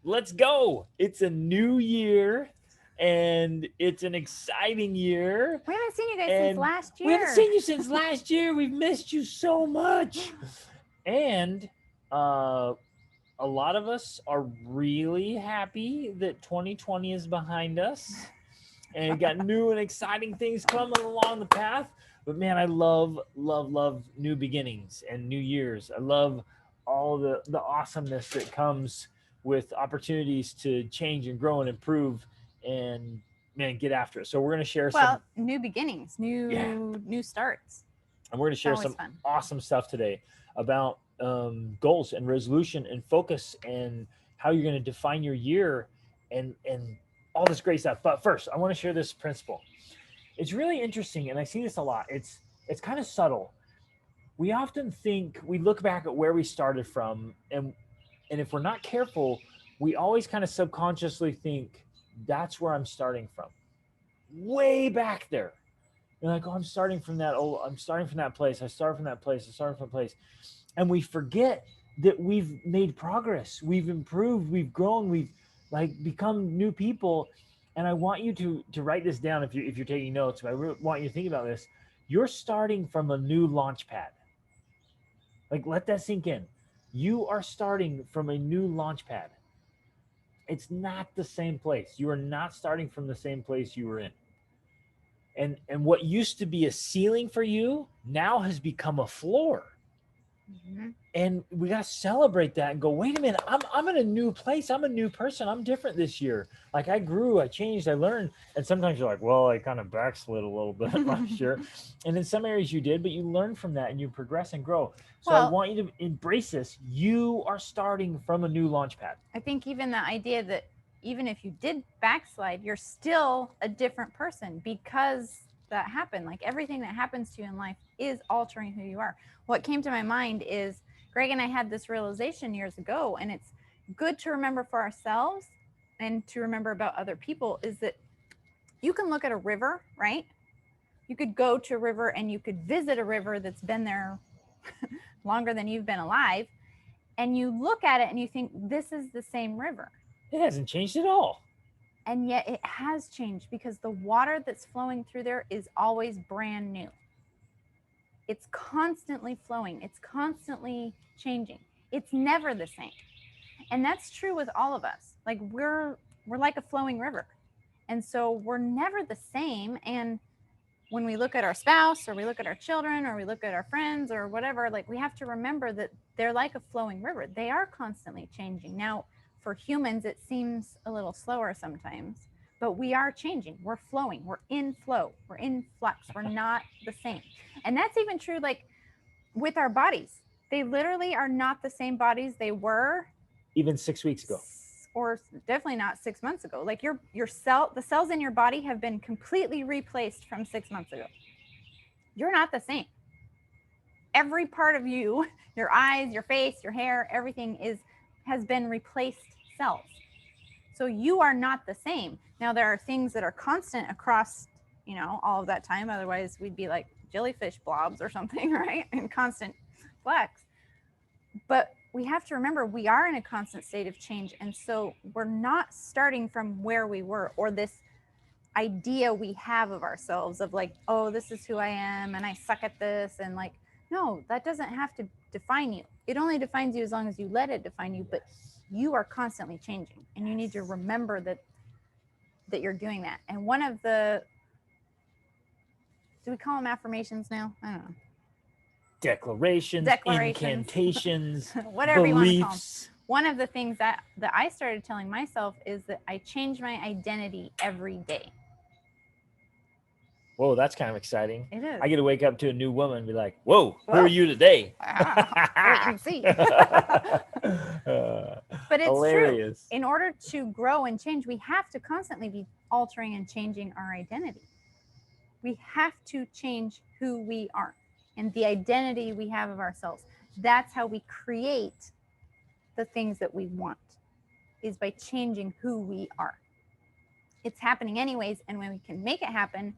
let's go. It's a new year and it's an exciting year. We haven't seen you guys since And last we haven't year. seen you since last year. We've missed you so much. And uh, a lot of us are really happy that 2020 is behind us and we got new and exciting things coming along the path. But man, I love new beginnings and new years. I love all the awesomeness that comes with opportunities to change and grow and improve and man, get after it. So we're gonna share some Well, new beginnings, yeah, new starts. and we're gonna It's share always some fun. awesome stuff today about goals and resolution and focus and how you're gonna define your year and all this great stuff. But first, I want to share this principle. It's really interesting, and I see this a lot. It's kind of subtle. We often think we look back at where we started from, and if we're not careful, we always kind of subconsciously think that's where I'm starting from, way back there. You're like, oh, I'm starting from that. Oh, I'm starting from that place. I started from that place. I started from that place, and we forget that we've made progress. We've improved. We've grown. We've like become new people. And I want you to write this down if you're taking notes. But I want you to think about this. You're starting from a new launch pad. Like let that sink in. You are starting from a new launch pad. It's not the same place. You are not starting from the same place you were in. And what used to be a ceiling for you now has become a floor. Mhm. And we got to celebrate that and go, wait a minute, I'm in a new place. I'm a new person. I'm different this year. Like I grew, I changed, I learned. And sometimes you're like, well, I kind of backslid a little bit last year. And in some areas you did, but you learn from that and you progress and grow. So I Well, want you to embrace this. You are starting from a new launch pad. I think even the idea that even if you did backslide, you're still a different person because that happened. Like everything that happens to you in life is altering who you are. What came to my mind is Greg and I had this realization years ago, and it's good to remember for ourselves and to remember about other people is that you can look at a river, right? You could go to a river and you could visit a river that's been there longer than you've been alive, and you look at it and you think, this is the same river. It hasn't changed at all. And yet it has changed because the water that's flowing through there is always brand new. It's constantly flowing, it's constantly changing. It's never the same. And that's true with all of us. Like we're like a flowing river. And so we're never the same. And when we look at our spouse or we look at our children or we look at our friends or whatever, like we have to remember that they're like a flowing river. They are constantly changing. Now, for humans, it seems a little slower sometimes, but we are changing. We're flowing. We're in flow. We're in flux. We're not the same. And that's even true like with our bodies. They literally are not the same bodies they were Even 6 weeks ago. or definitely not 6 months ago. Like your cell, the cells in your body have been completely replaced from 6 months ago. You're not the same. Every part of you, your eyes, your face, your hair, everything has been replaced cells. So you are not the same. Now there are things that are constant across, all of that time. Otherwise, we'd be like jellyfish blobs or something, right? In constant flux. But we have to remember we are in a constant state of change. And so we're not starting from where we were or this idea we have of ourselves of like, oh, this is who I am and I suck at this. And like, no, that doesn't have to define you. It only defines you as long as you let it define you. But Yes. you are constantly changing and you need to remember that you're doing that. And one of the, do we call them affirmations now? I don't know. Declarations, Declarations, incantations, whatever you want to call them. beliefs. One of the things that I started telling myself is that I change my identity every day. Whoa, that's kind of exciting. It is. I get to wake up to a new woman and be like, whoa, who are Whoa. you today? Wait and see. But it's true. Hilarious. In order to grow and change, we have to constantly be altering and changing our identity. We have to change who we are and the identity we have of ourselves. That's how we create the things that we want, is by changing who we are. It's happening anyways, and when we can make it happen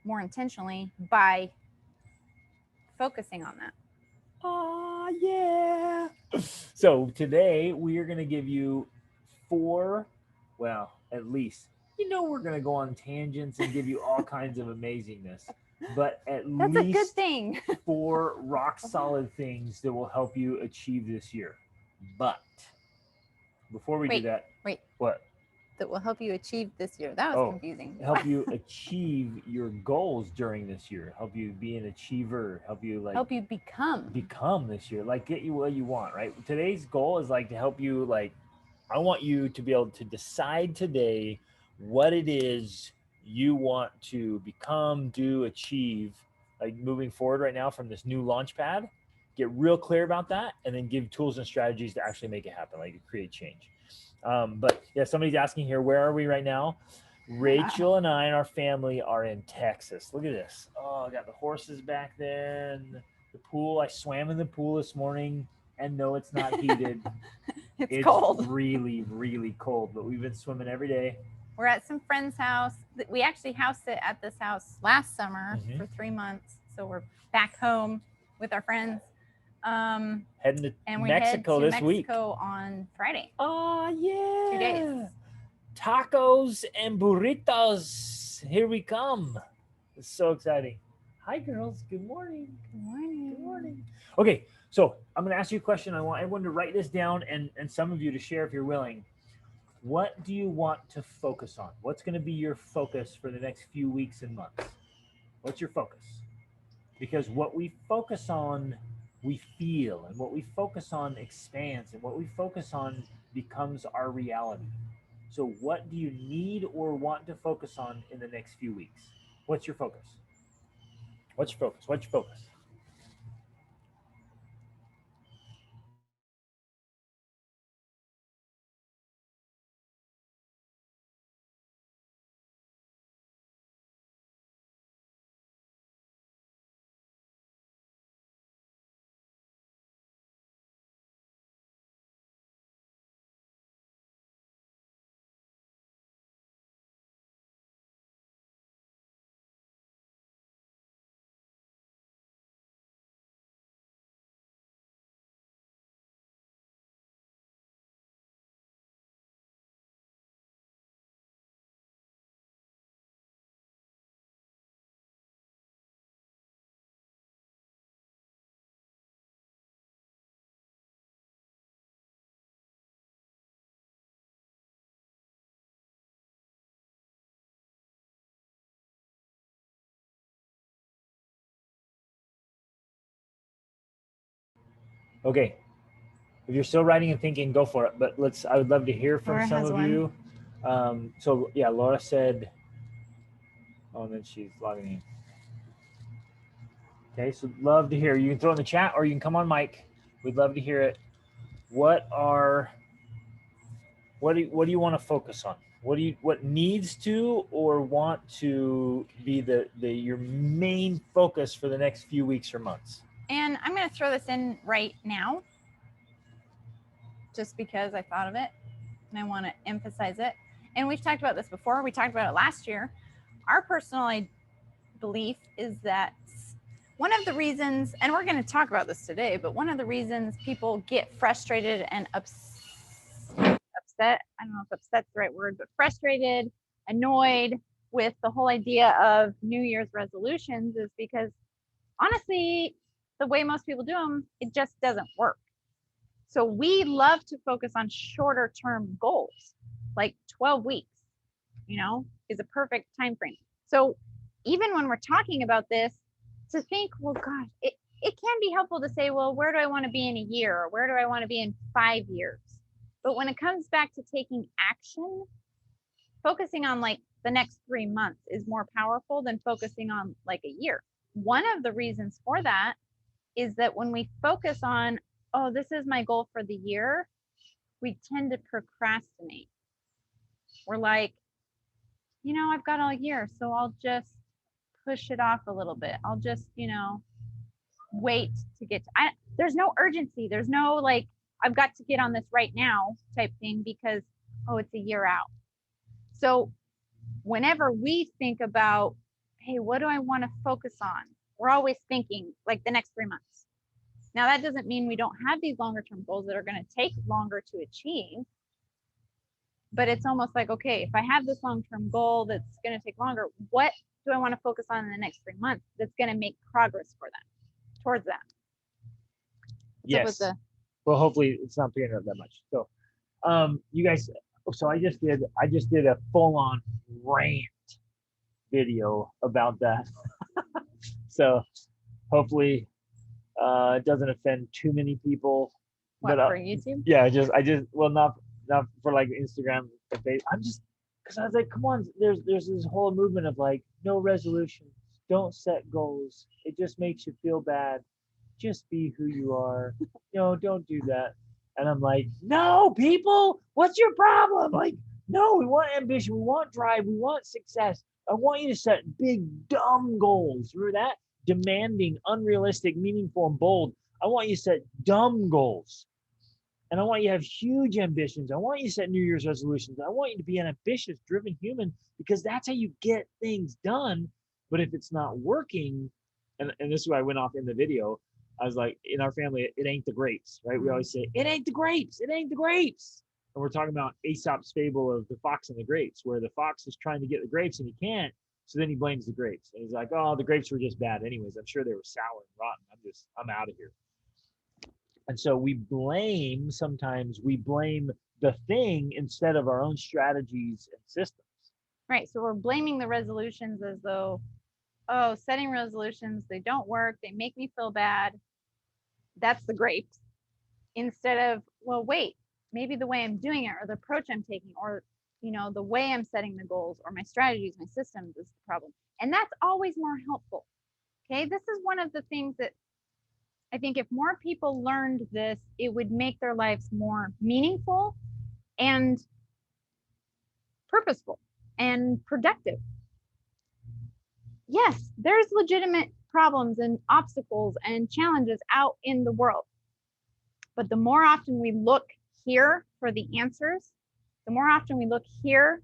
more intentionally by focusing on that. Oh, yeah. So today we are going to give you 4, well, at least, we're going to go on tangents and give you all kinds of amazingness, but at That's a good least thing. 4 rock solid things that will help you achieve this year. But before we do Wait, that, wait. what? That will help you achieve this year. That was Oh, confusing. help you achieve your goals during this year, help you be an achiever, help you help you become this year, like get you what you want, right? Today's goal is like to help you, like I want you to be able to decide today what it is you want to become, do, achieve, like moving forward right now from this new launch pad. Get real clear about that and then give tools and strategies to actually make it happen, like create change. But yeah, somebody's asking here, where are we right now? Rachel and I and our family are in Texas. Look at this. Oh, I got the horses back there and the pool. I swam in the pool this morning, and no, it's not heated. it's cold. Really, really cold, but we've been swimming every day. We're at some friend's house. We actually house sit at this house last summer for 3 months. So we're back home with our friends. Heading to and we Mexico head to this week. Mexico on Friday. Oh, yeah. 2 days. Tacos and burritos. Here we come. It's so exciting. Hi, girls. Good morning. Good morning. Good morning. Okay, so I'm going to ask you a question. I want everyone to write this down and some of you to share if you're willing. What do you want to focus on? What's going to be your focus for the next few weeks and months? What's your focus? Because what we focus on, we feel, and what we focus on expands, and what we focus on becomes our reality. So what do you need or want to focus on in the next few weeks? What's your focus? What's your focus? What's your focus? Okay. If you're still writing and thinking, go for it. But I would love to hear from Laura some has of one. you. So yeah, Laura said, oh, and then she's logging in. Okay, so love to hear. You can throw in the chat or you can come on mic. We'd love to hear it. What do you want to focus on? What needs to or want to be your main focus for the next few weeks or months? And I'm going to throw this in right now, just because I thought of it and I want to emphasize it. And we've talked about this before. We talked about it last year. Our personal belief is that one of the reasons, and we're going to talk about this today, but one of the reasons people get frustrated and upset, I don't know if upset's the right word, but frustrated, annoyed with the whole idea of New Year's resolutions is because honestly, the way most people do them, it just doesn't work. So we love to focus on shorter term goals, like 12 weeks, is a perfect time frame. So even when we're talking about this, to think, well, gosh, it can be helpful to say, well, where do I want to be in a year? Or where do I want to be in 5 years? But when it comes back to taking action, focusing on like the next 3 months is more powerful than focusing on like a year. One of the reasons for that is that when we focus on, oh, this is my goal for the year, we tend to procrastinate. We're like, I've got all year, so I'll just push it off a little bit. I'll just, wait to get to, there's no urgency. There's no like, I've got to get on this right now type thing because, oh, it's a year out. So whenever we think about, hey, what do I want to focus on? We're always thinking like the next 3 months. Now, that doesn't mean we don't have these longer term goals that are going to take longer to achieve. but it's almost like, okay, if I have this long-term goal that's going to take longer, what do I want to focus on in the next 3 months that's going to make progress for them towards that? Yes. Well, hopefully it's not picking up that much. So, you guys, so I just did a full-on rant video about that. So hopefully it doesn't offend too many people. What, but for YouTube? Yeah, I just well, not for like Instagram or Facebook. I'm just, because I was like, come on, there's this whole movement of like, no resolutions, don't set goals, it just makes you feel bad, just be who you are, don't do that. And I'm like, no, people, what's your problem? Like, no, we want ambition, we want drive, we want success. I want you to set big, dumb goals. Remember that? Demanding, unrealistic, meaningful, and bold. I want you to set dumb goals. And I want you to have huge ambitions. I want you to set New Year's resolutions. I want you to be an ambitious, driven human, because that's how you get things done. But if it's not working, and this is why I went off in the video, I was like, in our family, it ain't the grapes, right? We always say, it ain't the grapes, it ain't the grapes. And we're talking about Aesop's fable of the fox and the grapes, where the fox is trying to get the grapes and he can't. So then he blames the grapes. And he's like, oh, the grapes were just bad anyways. I'm sure they were sour and rotten. I'm out of here. And so sometimes we blame the thing instead of our own strategies and systems. Right. So we're blaming the resolutions as though, oh, setting resolutions, they don't work. They make me feel bad. That's the grapes. Instead of, well, wait, maybe the way I'm doing it or the approach I'm taking or, the way I'm setting the goals or my strategies, my systems is the problem. And that's always more helpful. Okay. This is one of the things that I think if more people learned this, it would make their lives more meaningful and purposeful and productive. Yes, there's legitimate problems and obstacles and challenges out in the world. But the more often we look here for the answers, the more often we look here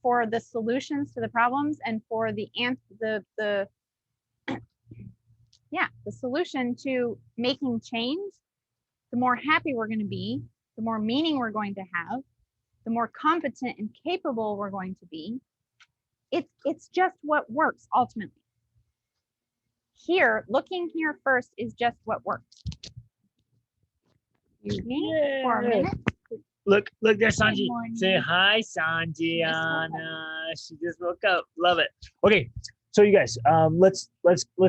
for the solutions to the problems and for the solution to making change, the more happy we're going to be, the more meaning we're going to have, the more competent and capable we're going to be. It's just what works ultimately. Looking here first is just what works. Excuse me for a minute. Look, there's Sanji. Say hi, Sanjiana. She just woke up. Love it. Okay, so you guys, let's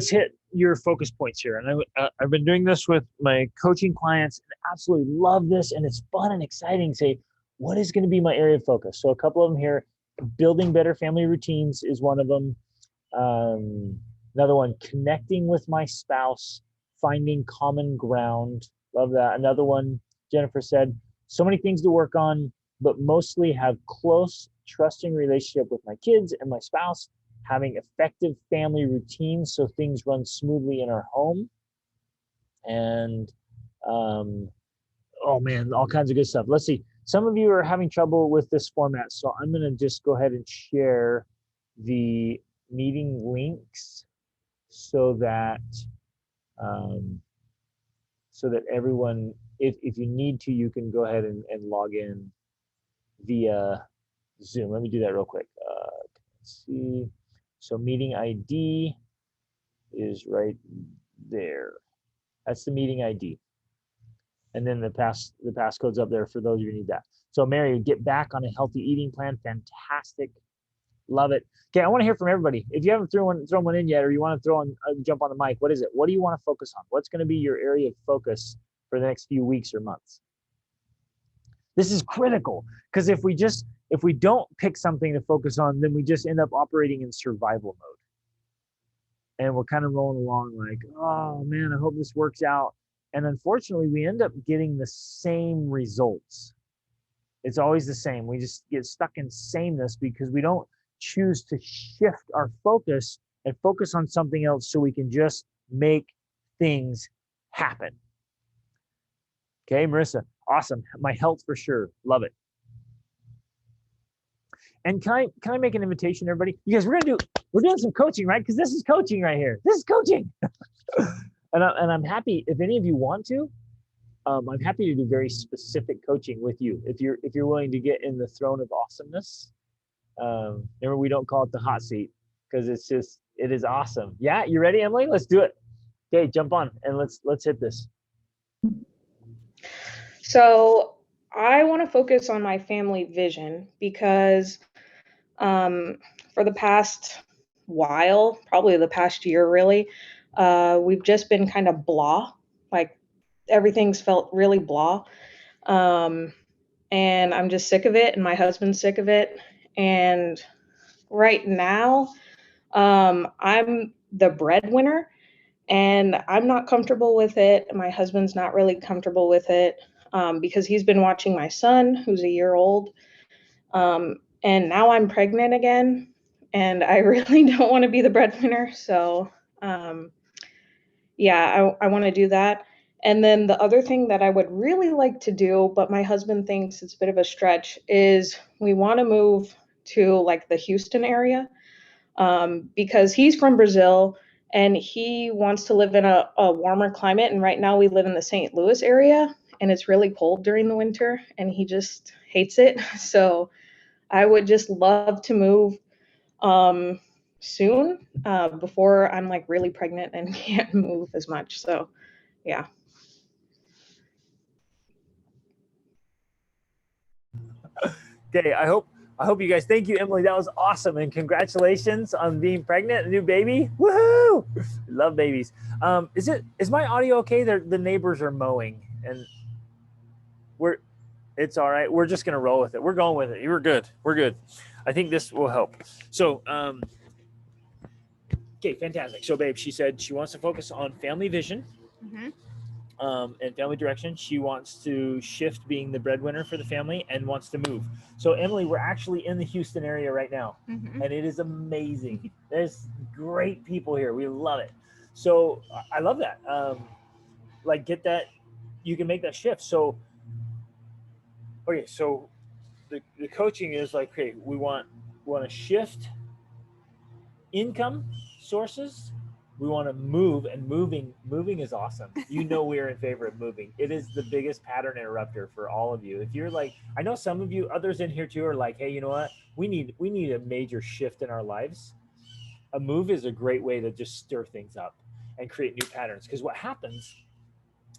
hit your focus points here. And I've been doing this with my coaching clients and absolutely love this. And it's fun and exciting. Say, what is going to be my area of focus? So a couple of them here. Building better family routines is one of them. Another one, connecting with my spouse, finding common ground. Love that. Another one, Jennifer said, so many things to work on, but mostly have close, trusting relationship with my kids and my spouse, having effective family routines so things run smoothly in our home. And, oh man, all kinds of good stuff. Let's see. Some of you are having trouble with this format, so I'm going to just go ahead and share the meeting links so that everyone, if you need to, you can go ahead and log in via Zoom. Let me do that real quick. Let's see. So meeting ID is right there. That's the meeting ID. And then the passcode's up there for those of you who need that. So Mary, get back on a healthy eating plan. Fantastic. Love it. Okay, I want to hear from everybody. If you haven't thrown one in yet, or you want to jump on the mic, what is it? What do you want to focus on? What's going to be your area of focus for the next few weeks or months? This is critical, because if we don't pick something to focus on, then we just end up operating in survival mode. And we're kind of rolling along like, oh man, I hope this works out. And unfortunately, we end up getting the same results. It's always the same. We just get stuck in sameness because we don't choose to shift our focus and focus on something else so we can just make things happen. Okay, Marissa, awesome. My health for sure. Love it. And can I make an invitation, everybody? You guys, we're doing some coaching, right? Because this is coaching right here. This is coaching. And I'm happy if any of you want to. I'm happy to do very specific coaching with you if you're willing to get in the throne of awesomeness. Remember, we don't call it the hot seat because it is awesome. Yeah, you ready, Emily? Let's do it. Okay, jump on and let's hit this. So I want to focus on my family vision because for the past while, probably the past year really, we've just been kind of blah. Like everything's felt really blah. Um, and I'm just sick of it, and my husband's sick of it. And right now, I'm the breadwinner, and I'm not comfortable with it. My husband's not really comfortable with it because he's been watching my son, who's a year old. And now I'm pregnant again, and I really don't want to be the breadwinner. So, yeah, I want to do that. And then the other thing that I would really like to do, but my husband thinks it's a bit of a stretch, is we want to move to like the Houston area because he's from Brazil and he wants to live in a warmer climate. And right now we live in the St. Louis area and it's really cold during the winter and he just hates it. So I would just love to move soon before I'm like really pregnant and can't move as much. So yeah. Okay, I hope you guys. Thank you, Emily. That was awesome, and congratulations on being pregnant, a new baby. Woohoo! Love babies. Is my audio okay? The neighbors are mowing, and it's all right. We're just gonna roll with it. We're going with it. You're good. We're good. I think this will help. So, okay, fantastic. So, babe, she said she wants to focus on family vision. Mm-hmm. And family direction. She wants to shift being the breadwinner for the family and wants to move. So, Emily, we're actually in the Houston area right now, Mm-hmm. and it is amazing. There's great people here. We love it. So, I love that. Like, get that. You can make that shift. So, okay, so the coaching is like, okay, we want to shift income sources. We want to move, and moving is awesome. You know, we're in favor of moving. It is the biggest pattern interrupter for all of you. If you're like, I know some of you, others in here too, are like, hey, you know what, we need a major shift in our lives. A move is a great way to just stir things up and create new patterns, because what happens,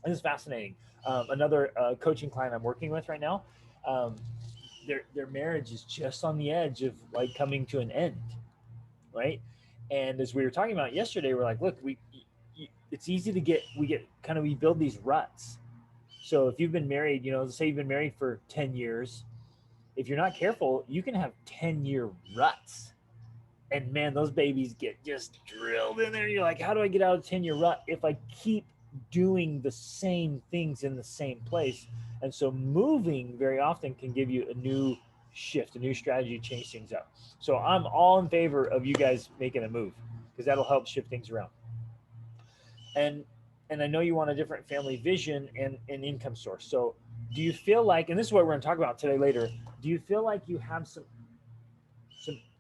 and this is fascinating, another coaching client I'm working with right now, their marriage is just on the edge of like coming to an end, right? And as we were talking about yesterday, we're like, look, it's easy to we build these ruts. So if you've been married, let's say you've been married for 10 years, if you're not careful, you can have 10-year ruts. And man, those babies get just drilled in there. You're like, how do I get out of a 10-year rut if I keep doing the same things in the same place? And so moving very often can give you a new shift, a new strategy to change things up. So I'm all in favor of you guys making a move because that'll help shift things around. And I know you want a different family vision and income source. So do you feel like, and this is what we're going to talk about today later, do you feel like you have some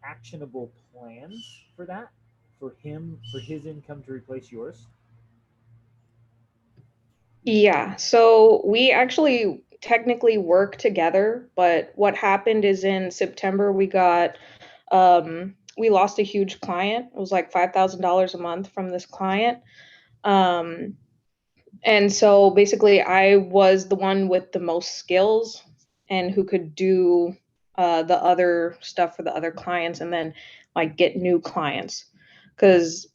actionable plans for that, for his income to replace yours? Yeah, so we actually technically work together, but what happened is in September we lost a huge client. It was like $5,000 a month from this client. Um, and so basically I was the one with the most skills and who could do the other stuff for the other clients and then like get new clients. Because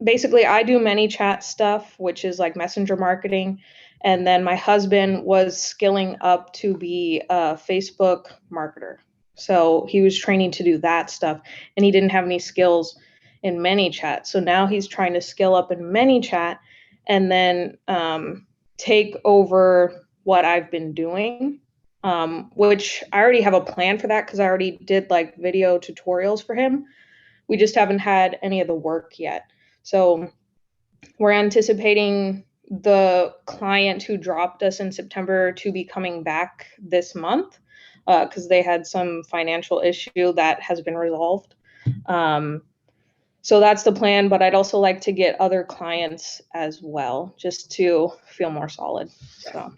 basically I do ManyChat stuff, which is like messenger marketing. And then my husband was skilling up to be a Facebook marketer. So he was training to do that stuff and he didn't have any skills in ManyChat. So now he's trying to skill up in ManyChat and then take over what I've been doing, which I already have a plan for that because I already did like video tutorials for him. We just haven't had any of the work yet. So we're anticipating the client who dropped us in September to be coming back this month because they had some financial issue that has been resolved. So that's the plan, but I'd also like to get other clients as well, just to feel more solid. So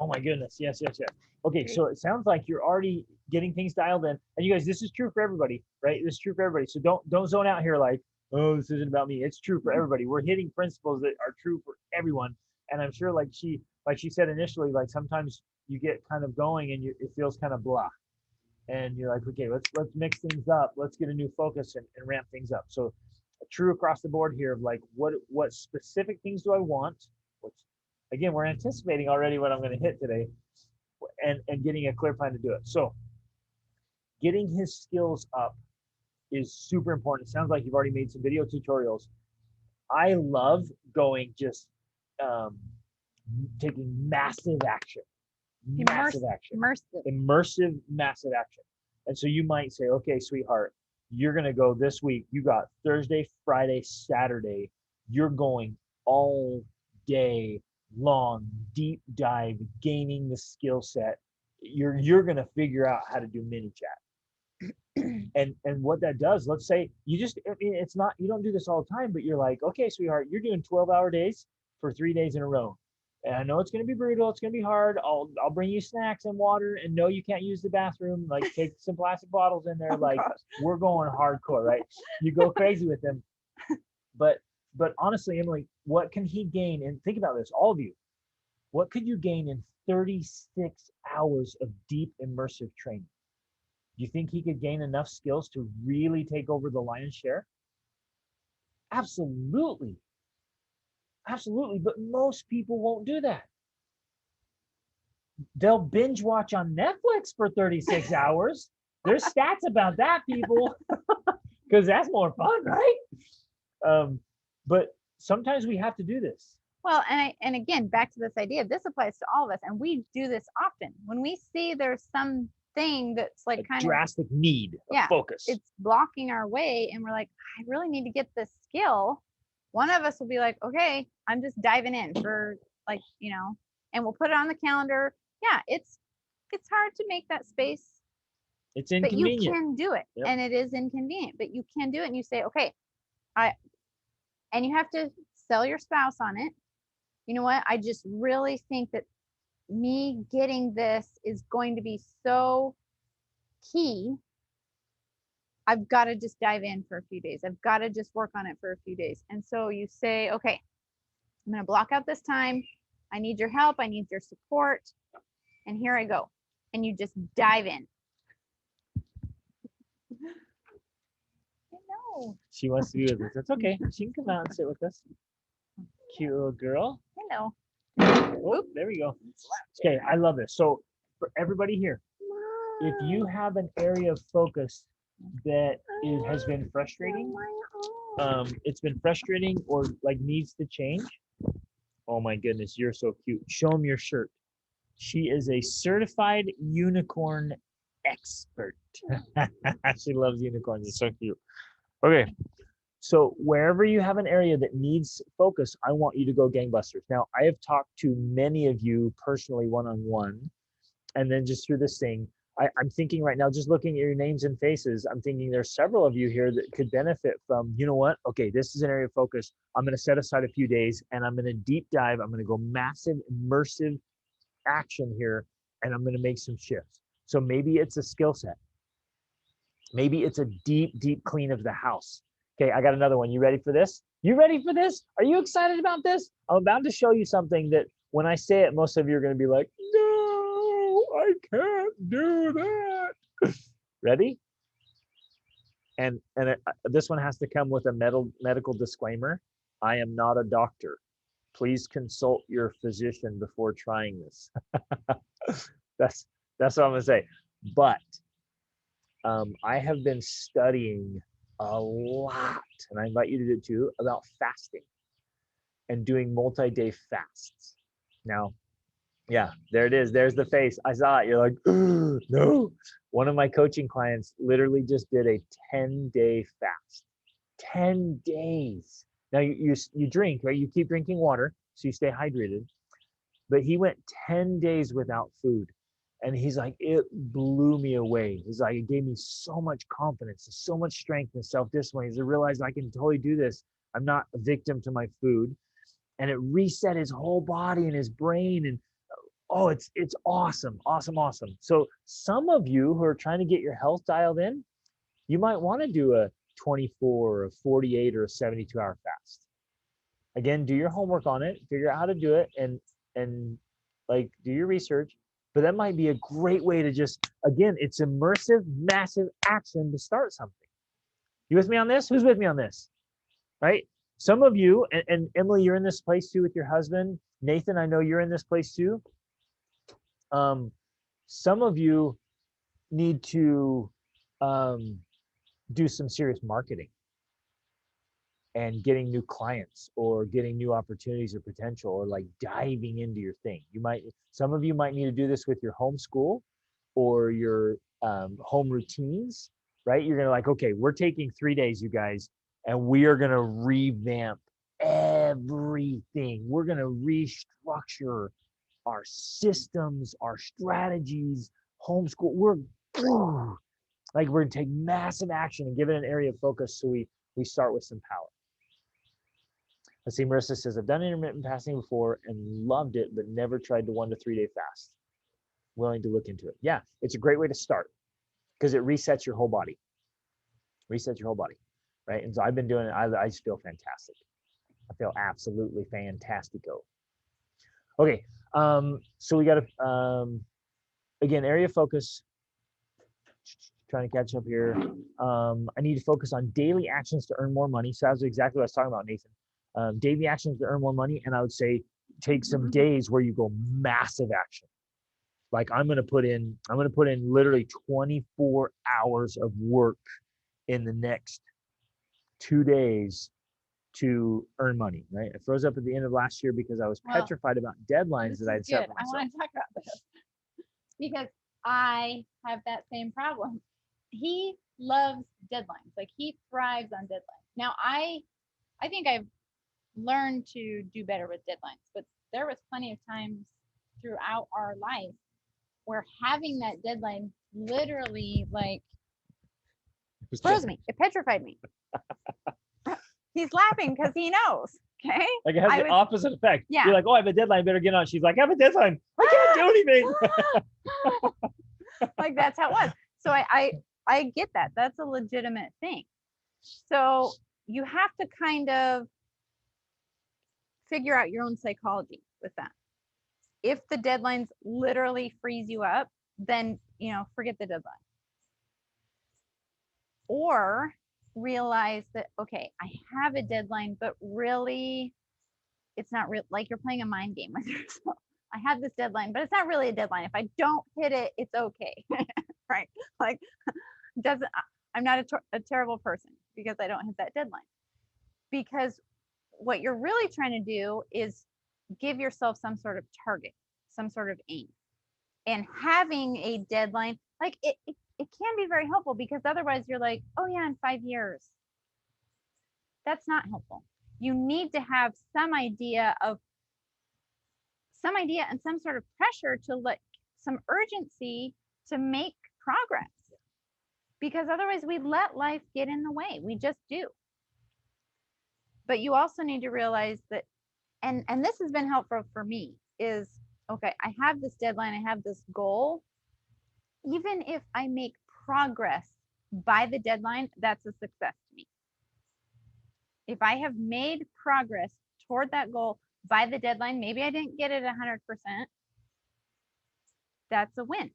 Oh my goodness. Yes, yes, yes. Okay, so it sounds like you're already getting things dialed in. And you guys, this is true for everybody, right? This is true for everybody. So don't zone out here like, oh, this isn't about me. It's true for everybody. We're hitting principles that are true for everyone. And I'm sure like she said initially, like sometimes you get kind of going and it feels kind of blah. And you're like, okay, let's mix things up. Let's get a new focus and ramp things up. So true across the board here of like what specific things do I want? Which again, we're anticipating already what I'm going to hit today, and getting a clear plan to do it. So getting his skills up is super important. It sounds like you've already made some video tutorials. I love going just taking massive action. Immersive, massive action. And so you might say, okay, sweetheart, you're going to go this week. You got Thursday, Friday, Saturday. You're going all day long, deep dive, gaining the skill set. You're going to figure out how to do mini chat. And what that does, let's say it's not, you don't do this all the time, but you're like, okay, sweetheart, you're doing 12-hour days for 3 days in a row. And I know it's going to be brutal. It's going to be hard. I'll bring you snacks and water, and no, you can't use the bathroom. Like take some plastic bottles in there. Like we're going hardcore, right? You go crazy with them. But honestly, Emily, what can he gain? And think about this, all of you. What could you gain in 36 hours of deep immersive training? Do you think he could gain enough skills to really take over the lion's share? Absolutely. Absolutely, but most people won't do that. They'll binge watch on Netflix for 36 hours. There's stats about that, people, because that's more fun, right? But sometimes we have to do this. Well, and again, back to this idea, this applies to all of us, and we do this often. When we see there's something that's like kind of drastic need of focus, it's blocking our way, and we're like, I really need to get this skill. One of us will be like, okay, I'm just diving in for like, and we'll put it on the calendar. Yeah, it's hard to make that space. It's inconvenient. But you can do it. Yep. And it is inconvenient, but you can do it. And you say, okay, and you have to sell your spouse on it. You know what? I just really think that me getting this is going to be so key. I've got to just dive in for a few days. I've got to just work on it for a few days. And so you say, okay, I'm going to block out this time. I need your help. I need your support. And here I go. And you just dive in. I know. She wants to be with us. That's okay. She can come out and sit with us. Cute little girl. Hello. Oh, there we go. Okay, I love this. So for everybody here, if you have an area of focus that has been frustrating, it's been frustrating or like needs to change. Oh my goodness, you're so cute. Show them your shirt. She is a certified unicorn expert. She loves unicorns. It's so cute. Okay, so wherever you have an area that needs focus, I want you to go gangbusters. Now, I have talked to many of you personally one-on-one, and then just through this thing, I'm thinking right now, just looking at your names and faces, I'm thinking there's several of you here that could benefit from, you know what? Okay, this is an area of focus. I'm going to set aside a few days and I'm going to deep dive. I'm going to go massive, immersive action here, and I'm going to make some shifts. So maybe it's a skill set. Maybe it's a deep, deep clean of the house. Okay, I got another one. You ready for this? You ready for this? Are you excited about this? I'm about to show you something that when I say it, most of you are going to be like, no, I can't do that. Ready? And this one has to come with a medical disclaimer. I am not a doctor. Please consult your physician before trying this. That's what I'm going to say. But I have been studying a lot, and I invite you to do it too, about fasting and doing multi-day fasts. Now, yeah, there it is. There's the face. I saw it. You're like, no. One of my coaching clients literally just did a 10-day fast. 10 days. Now you drink, right? You keep drinking water, so you stay hydrated. But he went 10 days without food. And he's like, it blew me away. He's like, it gave me so much confidence, so much strength and self-discipline. He realized I can totally do this. I'm not a victim to my food. And it reset his whole body and his brain. And Oh, it's awesome, awesome, awesome. So some of you who are trying to get your health dialed in, you might want to do a 24 or a 48 or a 72-hour fast. Again, do your homework on it, figure out how to do it, and like do your research. But that might be a great way to just, again, it's immersive, massive action to start something. You with me on this? Who's with me on this? Right? Some of you, and Emily, you're in this place too with your husband. Nathan, I know you're in this place too. Some of you need to do some serious marketing and getting new clients or getting new opportunities or potential, or like diving into your thing. Some of you might need to do this with your homeschool or your home routines, right? You're gonna like, okay, we're taking 3 days, you guys, and we are gonna revamp everything. We're gonna restructure our systems, our strategies, homeschool. We're gonna take massive action and give it an area of focus, so we start with some power. Let's see, Marissa says, I've done intermittent fasting before and loved it, but never tried the 1 to 3 day fast. Willing to look into it. Yeah, it's a great way to start because it resets your whole body. Resets your whole body, right? And so I've been doing it. I just feel fantastic. I feel absolutely fantastico. Okay, so we got to, again, area of focus. Trying to catch up here. I need to focus on daily actions to earn more money. So that's exactly what I was talking about, Nathan. Daily actions to earn more money. And I would say take some days where you go massive action. Like I'm going to put in literally 24 hours of work in the next 2 days to earn money, right? I froze up at the end of last year because I was petrified about deadlines that I had set for myself. I want to talk about this because I have that same problem. He loves deadlines. Like he thrives on deadlines. Now I think I've learned to do better with deadlines, but there was plenty of times throughout our life where having that deadline literally like froze me. It petrified me. He's laughing because he knows. Okay. Like it has the opposite effect. Yeah. You're like, oh, I have a deadline, better get on. She's like, I have a deadline. I can't do anything. Like that's how it was. So I get that. That's a legitimate thing. So you have to kind of figure out your own psychology with that. If the deadlines literally freeze you up, then, forget the deadline. Or realize that, okay, I have a deadline, but really it's not real. Like you're playing a mind game with yourself. I have this deadline, but it's not really a deadline. If I don't hit it, it's okay. Right? Like I'm not a terrible person because I don't hit that deadline. Because what you're really trying to do is give yourself some sort of target, some sort of aim. And having a deadline, like it can be very helpful because otherwise you're like, oh yeah, in 5 years. That's not helpful. You need to have some idea and some sort of pressure to some urgency to make progress. Because otherwise we let life get in the way. We just do. But you also need to realize that, and this has been helpful for me, is, okay, I have this deadline, I have this goal. Even if I make progress by the deadline, that's a success to me. If I have made progress toward that goal by the deadline, maybe I didn't get it 100%, that's a win.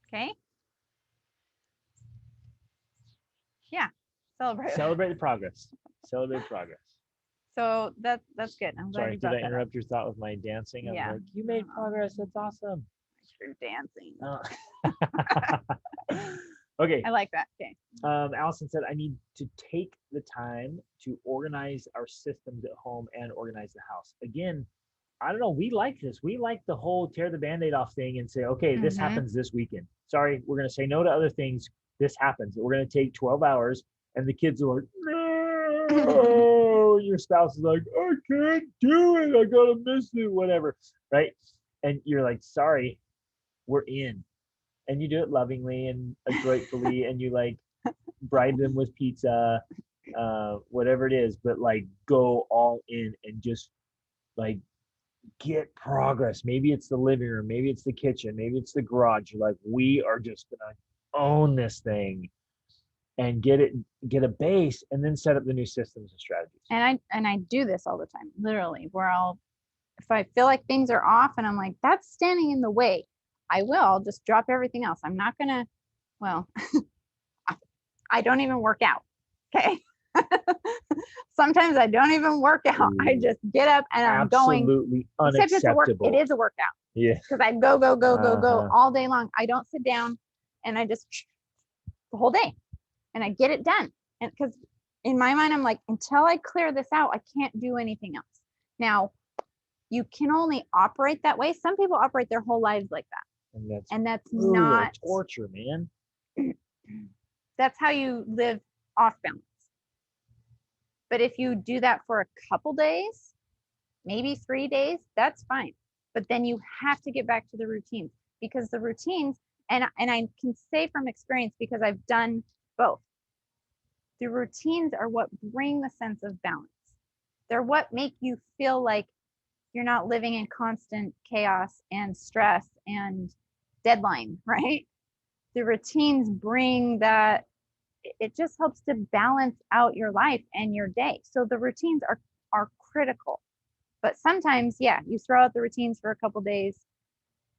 Okay? Yeah. Celebrate the progress. Celebrate progress. So that's good. I'm glad Sorry, did I interrupt your thought with my dancing? Yeah. Like, you made progress. That's awesome. You're dancing. Okay. I like that. Okay. Allison said, I need to take the time to organize our systems at home and organize the house. Again, I don't know. We like this. We like the whole tear the Band-Aid off thing and say, okay, this happens this weekend. Sorry, we're going to say no to other things. This happens. We're going to take 12 hours. And the kids are like, no. Your spouse is like, I can't do it. I got to miss it, whatever. Right? And you're like, sorry, we're in. And you do it lovingly and adroitfully. And you like bribe them with pizza, whatever it is. But like go all in and just like get progress. Maybe it's the living room, maybe it's the kitchen, maybe it's the garage. You're like, we are just gonna own this thing and get a base, and then set up the new systems and strategies. And I do this all the time, literally, where if I feel like things are off and I'm like, that's standing in the way, I'll just drop everything else. I'm not gonna, well, I don't even work out. Okay. Sometimes I don't even work out. I just get up and I'm going. Absolutely Except it's unacceptable. it is a workout. Yeah. Because I go all day long. I don't sit down, and I just the whole day, and I get it done. And because in my mind, I'm like, until I clear this out, I can't do anything else. Now, you can only operate that way. Some people operate their whole lives like that. And that's brutal not torture, man. That's how you live off balance. But if you do that for a couple days, maybe 3 days, that's fine. But then you have to get back to the routines, because the routines, and I can say from experience, because I've done both, the routines are what bring the sense of balance. They're what make you feel like you're not living in constant chaos and stress and deadline, right? The routines bring that. It just helps to balance out your life and your day. So the routines are critical. But sometimes, yeah, you throw out the routines for a couple days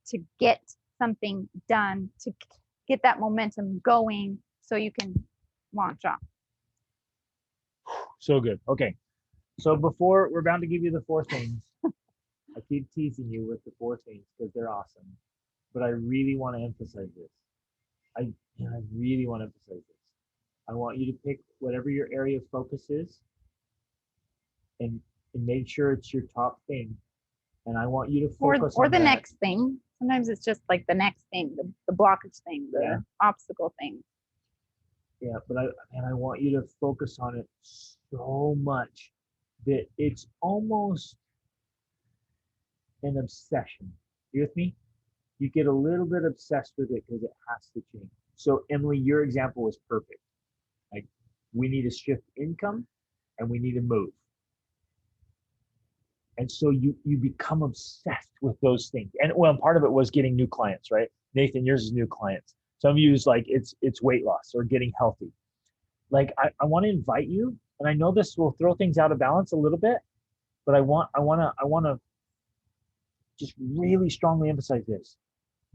to get something done, to get that momentum going so you can launch off. So good. Okay. So before we're about to give you the 4 things, I keep teasing you with the 4 things because they're awesome. But I really want to emphasize this. I really want to emphasize this. I want you to pick whatever your area of focus is and make sure it's your top thing. And I want you to focus or on the that. next thing. Sometimes it's just like the next thing, the blockage thing, the obstacle thing. Yeah, but I want you to focus on it so much that it's almost an obsession. You with me? You get a little bit obsessed with it because it has to change. So Emily, your example was perfect. Like, we need to shift income and we need to move. And so you become obsessed with those things. And well, part of it was getting new clients, right? Nathan, yours is new clients. Some of you is like it's weight loss or getting healthy. Like I want to invite you, and I know this will throw things out of balance a little bit, but I want to just really strongly emphasize this.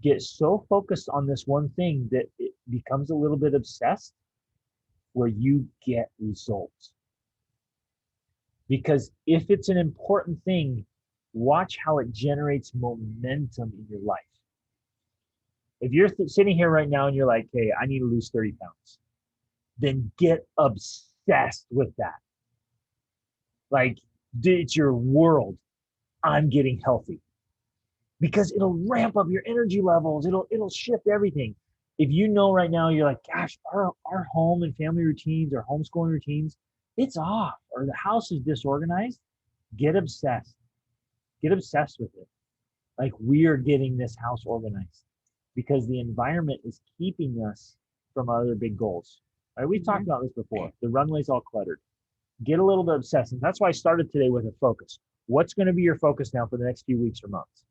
Get so focused on this one thing that it becomes a little bit obsessed, where you get results. Because if it's an important thing, watch how it generates momentum in your life. If you're sitting here right now and you're like, hey, I need to lose 30 pounds, then get obsessed with that. Like, it's your world. I'm getting healthy. Because it'll ramp up your energy levels. It'll shift everything. If you know right now, you're like, gosh, our home and family routines, our homeschooling routines, it's off, or the house is disorganized, get obsessed. Get obsessed with it. Like, we are getting this house organized because the environment is keeping us from other big goals. Right? We've talked about this before. The runway's all cluttered. Get a little bit obsessed. And that's why I started today with a focus. What's going to be your focus now for the next few weeks or months?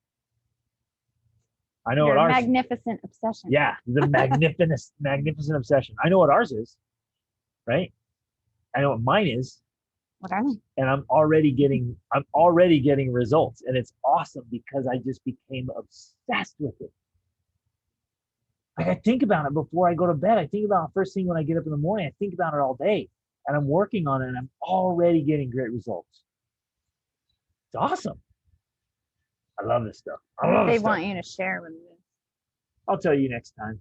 I know what ours is. Magnificent obsession. Yeah, the magnificent obsession. I know what ours is, right? I know what mine is. What are they? And I'm already getting results. And it's awesome because I just became obsessed with it. Like, I think about it before I go to bed. I think about it first thing when I get up in the morning. I think about it all day. And I'm working on it, and I'm already getting great results. It's awesome. I love this stuff. They want you to share with me. I'll tell you next time.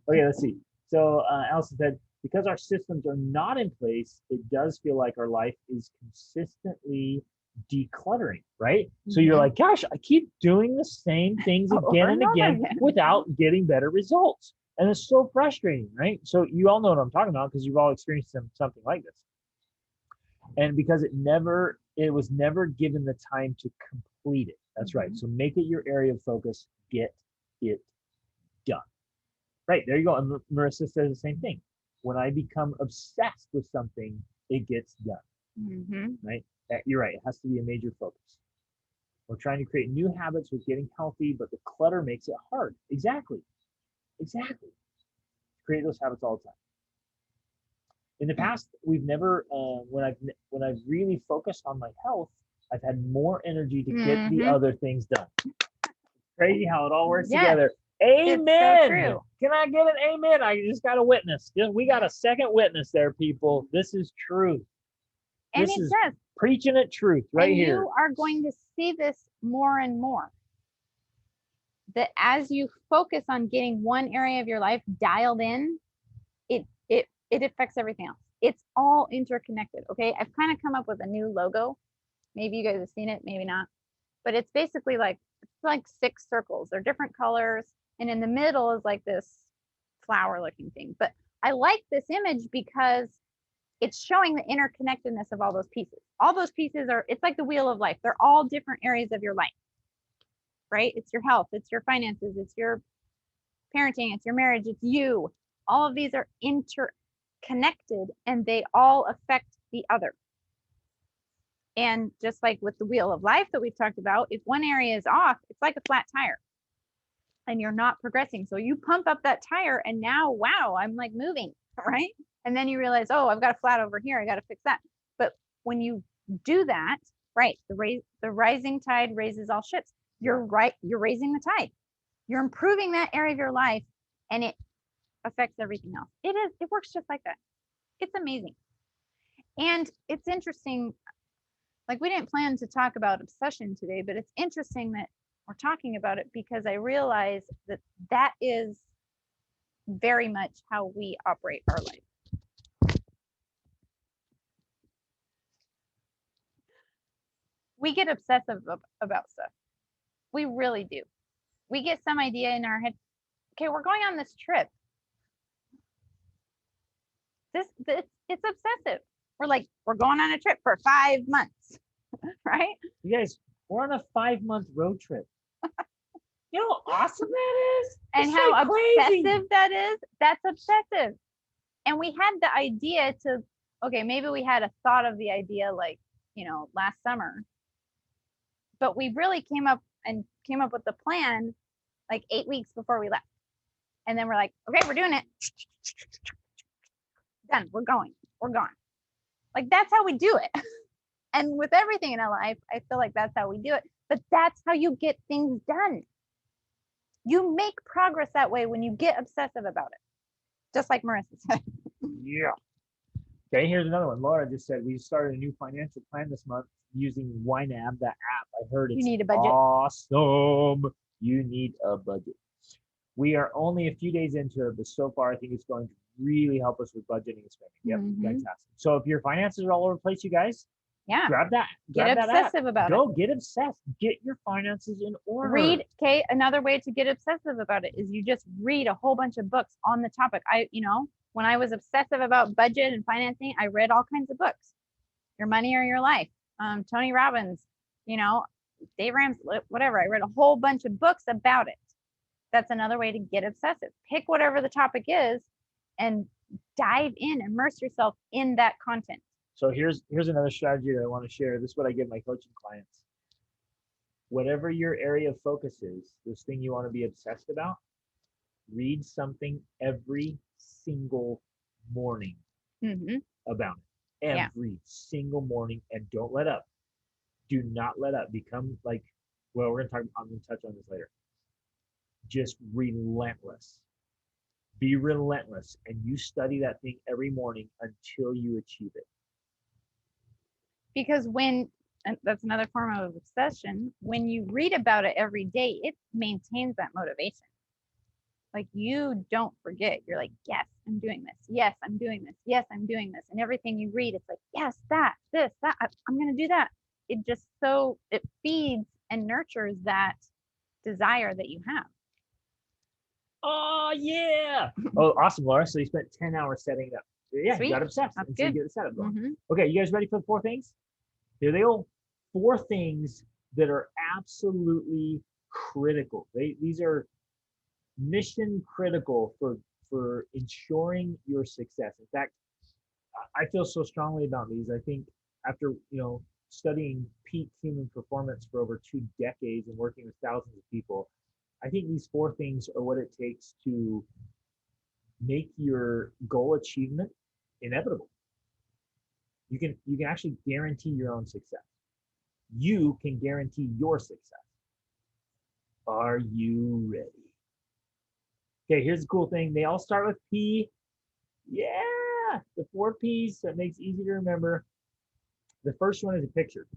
Okay, let's see. So Allison said, because our systems are not in place, it does feel like our life is consistently decluttering, right? So you're like, gosh, I keep doing the same things again and again without getting better results. And it's so frustrating, right? So you all know what I'm talking about because you've all experienced something like this. And because it was never given the time to complete it. That's right. So make it your area of focus. Get it done. Right, there you go. And Marissa says the same thing. When I become obsessed with something, it gets done. Right? You're right. It has to be a major focus. We're trying to create new habits with getting healthy, but the clutter makes it hard. Exactly. Exactly. Create those habits all the time. In the past, we've never when I've really focused on my health, I've had more energy to get the other things done. Crazy how it all works together. Amen. It's so true. Can I get an amen? I just got a witness. We got a second witness there, people. This is truth. And This it is does. preaching it truth right and here. You are going to see this more and more. That as you focus on getting one area of your life dialed in, it affects everything else. It's all interconnected. Okay. I've kind of come up with a new logo. Maybe you guys have seen it, maybe not. But it's basically like 6 circles. They're different colors. And in the middle is like this flower looking thing. But I like this image because it's showing the interconnectedness of all those pieces. All those pieces it's like the wheel of life. They're all different areas of your life, right? It's your health, it's your finances, it's your parenting, it's your marriage, it's you. All of these are interconnected and they all affect the other. And just like with the wheel of life that we've talked about, if one area is off, it's like a flat tire and you're not progressing. So you pump up that tire and now, wow, I'm like moving, right? And then you realize, oh, I've got a flat over here. I got to fix that. But when you do that, right, the rising tide raises all ships. You're right. You're raising the tide. You're improving that area of your life and it affects everything else. It works just like that. It's amazing. And it's interesting. Like we didn't plan to talk about obsession today, but it's interesting that we're talking about it because I realize that is very much how we operate our life. We get obsessive about stuff. We really do. We get some idea in our head. Okay, we're going on this trip. It's obsessive. We're like, we're going on a trip for 5 months, right? You guys, we're on a 5-month road trip. You know how awesome that is? And it's how like obsessive crazy. that is? That's obsessive. And we had the idea okay, maybe we had a thought of the idea like, last summer. But we really came up with the plan like 8 weeks before we left. And then we're like, okay, we're doing it. Done. We're going. We're gone. Like that's how we do it. And with everything in our life, I feel like that's how we do it. But that's how you get things done. You make progress that way when you get obsessive about it. Just like Marissa said. Yeah. Okay, here's another one. Laura just said we started a new financial plan this month using YNAB, that app. I heard it's You need a budget. awesome. You need a budget. We are only a few days into it, but so far I think it's going to really help us with budgeting and spending. Yep, fantastic. So if your finances are all over the place, you guys, grab that. Get obsessive about it. Go get obsessed. Get your finances in order. Another way to get obsessive about it is you just read a whole bunch of books on the topic. When I was obsessive about budget and financing, I read all kinds of books. Your Money or Your Life, Tony Robbins, Dave Ramsey, whatever. I read a whole bunch of books about it. That's another way to get obsessive. Pick whatever the topic is and dive in, immerse yourself in that content. So here's another strategy that I want to share. This is what I give my coaching clients. Whatever your area of focus is, this thing you want to be obsessed about, read something every single morning about it. Every single morning, and don't let up. Do not let up. Become like, well, I'm going to touch on this later. Just relentless. Be relentless, and you study that thing every morning until you achieve it. Because and that's another form of obsession, when you read about it every day, it maintains that motivation. Like you don't forget. You're like, yes, I'm doing this. Yes, I'm doing this. Yes, I'm doing this. And everything you read, it's like, yes, this, that, I'm going to do that. It feeds and nurtures that desire that you have. Oh, yeah. Oh, awesome, Laura. So you spent 10 hours setting it up. Yeah, Sweet. You got obsessed. That's until good. You get the setup going. Okay, you guys ready for the 4 things? Here they go. 4 things that are absolutely critical. These are mission critical for ensuring your success. In fact, I feel so strongly about these. I think after studying peak human performance for over 2 decades and working with thousands of people, I think these 4 things are what it takes to make your goal achievement inevitable. You can actually guarantee your own success. You can guarantee your success. Are you ready? Okay, here's the cool thing. They all start with P. Yeah, the 4 P's, that makes it easy to remember. The first one is a picture.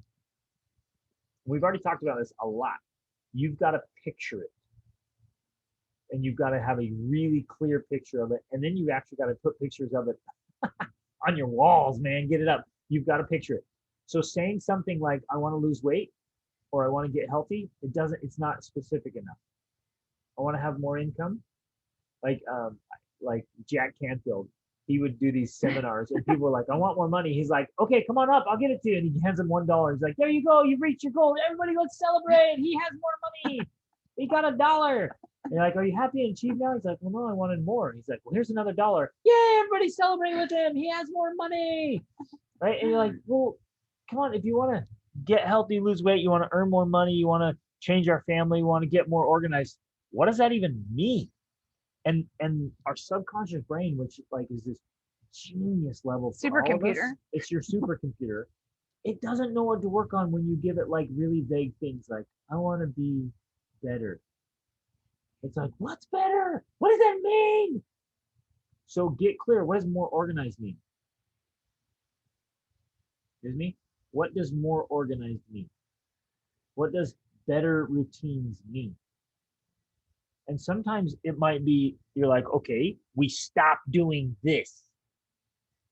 We've already talked about this a lot. You've got to picture it. And you've got to have a really clear picture of it. And then you actually got to put pictures of it on your walls, man. Get it up. You've got to picture it. So saying something like, I want to lose weight or I want to get healthy, it's not specific enough. I want to have more income. Like Jack Canfield, he would do these seminars and people were like, I want more money. He's like, okay, come on up. I'll get it to you. And he hands them $1. He's like, there you go. You've reached your goal. Everybody, let's celebrate. He has more money. He got $1. And you're like, are you happy and achieved now? He's like, well, no, I wanted more. He's like, well, here's another $1. Yay, everybody celebrate with him. He has more money. Right? And you're like, well, come on. If you want to get healthy, lose weight, you want to earn more money, you want to change our family, you want to get more organized. What does that even mean? And our subconscious brain, which like is this genius level Supercomputer. It's your supercomputer. It doesn't know what to work on when you give it like really vague things like, I want to be better. It's like, what's better? What does that mean? So get clear. What does more organized mean? Excuse me? What does more organized mean? What does better routines mean? And sometimes it might be, you're like, okay, we stop doing this.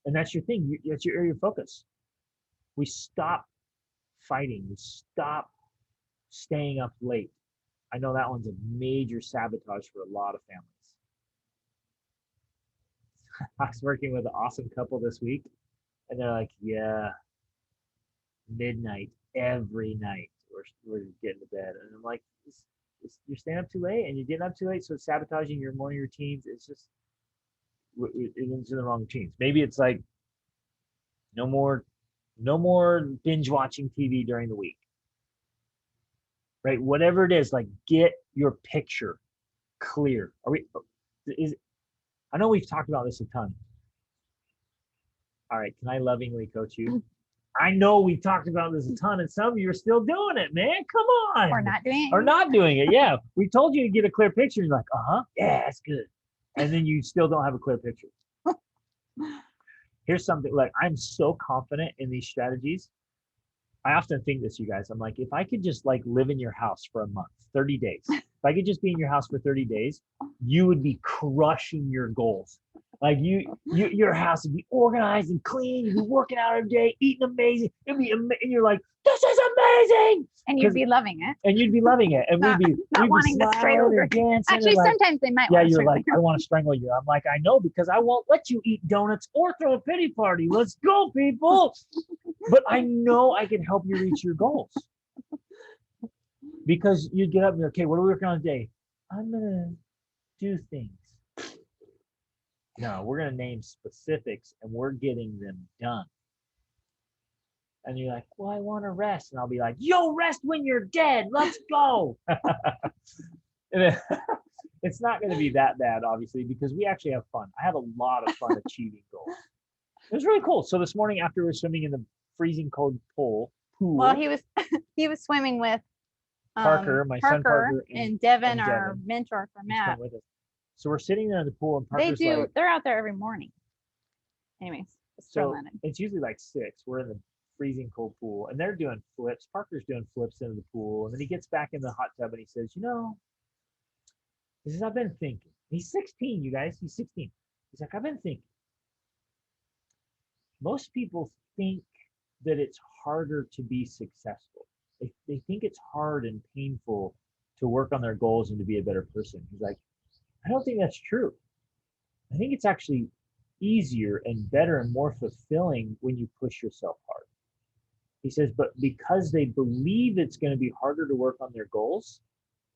And that's your thing. That's your area of focus. We stop fighting. We stop staying up late. I know that one's a major sabotage for a lot of families. I was working with an awesome couple this week, and they're like, yeah, midnight every night we're getting to bed. And I'm like, you're staying up too late and you're getting up too late, so it's sabotaging your morning routines. It's just, it's in the wrong routines. Maybe it's like no more binge watching TV during the week. Right? Whatever it is, like get your picture clear. I know we've talked about this a ton. All right, can I lovingly coach you? I know we've talked about this a ton, and some of you are still doing it, man. Come on. Or not doing it. Or not doing it, yeah. We told you to get a clear picture. You're like, yeah, that's good. And then you still don't have a clear picture. Here's something, like I'm so confident in these strategies. I often think this, you guys. I'm like, if I could just like live in your house for a month, 30 days. If I could just be in your house for 30 days, you would be crushing your goals. Like your house would be organized and clean. You'd be working out every day, eating amazing. It'd be and you're like, this is amazing. And you'd be loving it. And you'd be loving it. And not we'd be wanting to strangle you. Actually, like, sometimes they might. Yeah, want to you're like, you. I want to strangle you. I'm like, I know, because I won't let you eat donuts or throw a pity party. Let's go, people. But I know I can help you reach your goals. Because you get up and you're, okay, what are we working on today? I'm gonna do things. No, we're gonna name specifics and we're getting them done. And you're like, well, I want to rest. And I'll be like, yo, rest when you're dead. Let's go. It's not going to be that bad, obviously, because we actually have fun. I have a lot of fun achieving goals. It was really cool. So this morning, after we were swimming in the freezing cold pool. Well, he was swimming with Parker, my son Parker, and Devin, our mentor for Matt. So we're sitting there in the pool, and Parker's like, they're out there every morning. Anyways, so it's usually like 6. We're in the freezing cold pool, and they're doing flips. Parker's doing flips into the pool, and then he gets back in the hot tub and he says, he says, I've been thinking. He's 16, you guys. He's 16. He's like, I've been thinking. Most people think that it's harder to be successful. They think it's hard and painful to work on their goals and to be a better person. He's like, I don't think that's true. I think it's actually easier and better and more fulfilling when you push yourself hard. He says, but because they believe it's going to be harder to work on their goals,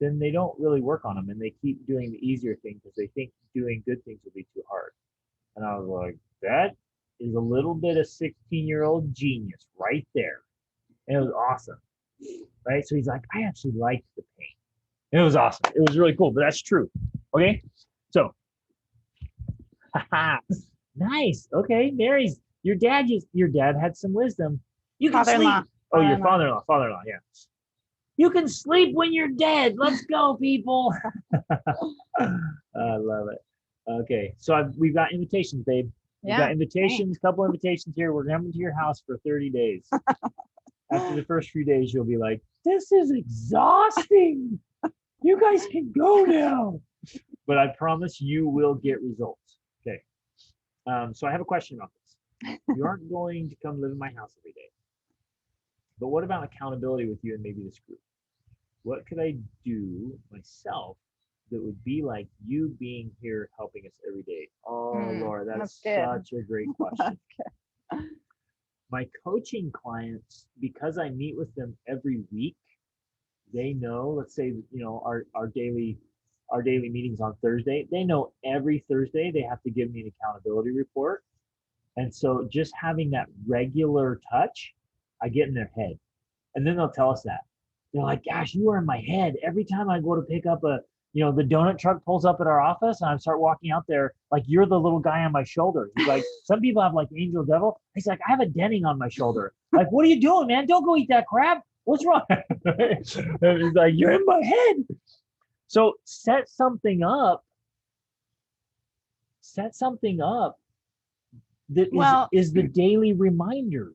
then they don't really work on them, and they keep doing the easier thing because they think doing good things will be too hard. And I was like, that is a little bit of 16-year-old genius right there. And it was awesome. Right. So he's like, I actually liked the pain. And it was awesome. It was really cool, but that's true. Okay. So, nice. Okay. Mary's, your dad had some wisdom. You can Father-in-law. sleep. Oh, your father-in-law. Yeah. You can sleep when you're dead. Let's go, people. I love it. Okay. So we've got invitations, babe. We've got invitations, couple invitations here. We're coming to your house for 30 days. After the first few days, you'll be like, this is exhausting. You guys can go now. But I promise you will get results. Okay. So I have a question about this. You aren't going to come live in my house every day. But what about accountability with you and maybe this group? What could I do myself that would be like you being here helping us every day? Oh, Laura, that's such a great question. Okay. My coaching clients, because I meet with them every week, they know, let's say, our daily meetings on Thursday, they know every Thursday they have to give me an accountability report. And so just having that regular touch, I get in their head. And then they'll tell us that. They're like, gosh, you are in my head. Every time I go to pick up the donut truck pulls up at our office and I start walking out there, like you're the little guy on my shoulder. He's like, some people have like angel devil. He's like, I have a denning on my shoulder. Like, what are you doing, man? Don't go eat that crap. What's wrong? He's like, you're in my head. So set something up that is the daily reminder.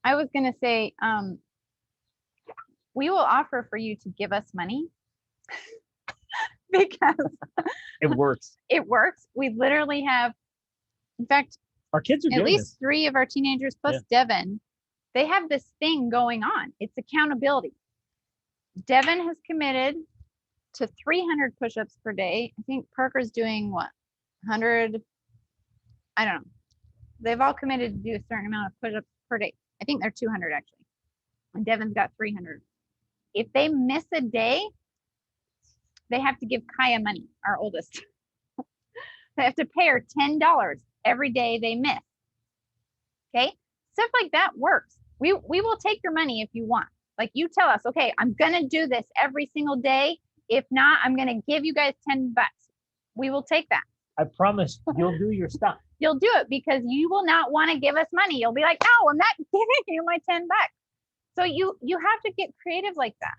I was going to say, we will offer for you to give us money because it works. It works. We literally have, in fact, our kids are at least 3 of our teenagers plus Devin, they have this thing going on. It's accountability. Devin has committed to 300 push-ups per day. I think Parker's doing what? 100? I don't know. They've all committed to do a certain amount of push-ups per day. I think they're 200 actually. And Devin's got 300. If they miss a day, they have to give Kaya money, our oldest. They have to pay her $10 every day they miss. Okay? Stuff like that works. We will take your money if you want. Like you tell us, okay, I'm going to do this every single day. If not, I'm going to give you guys $10. We will take that. I promise you'll do your stuff. You'll do it because you will not want to give us money. You'll be like, no, I'm not giving you my $10. So you have to get creative like that.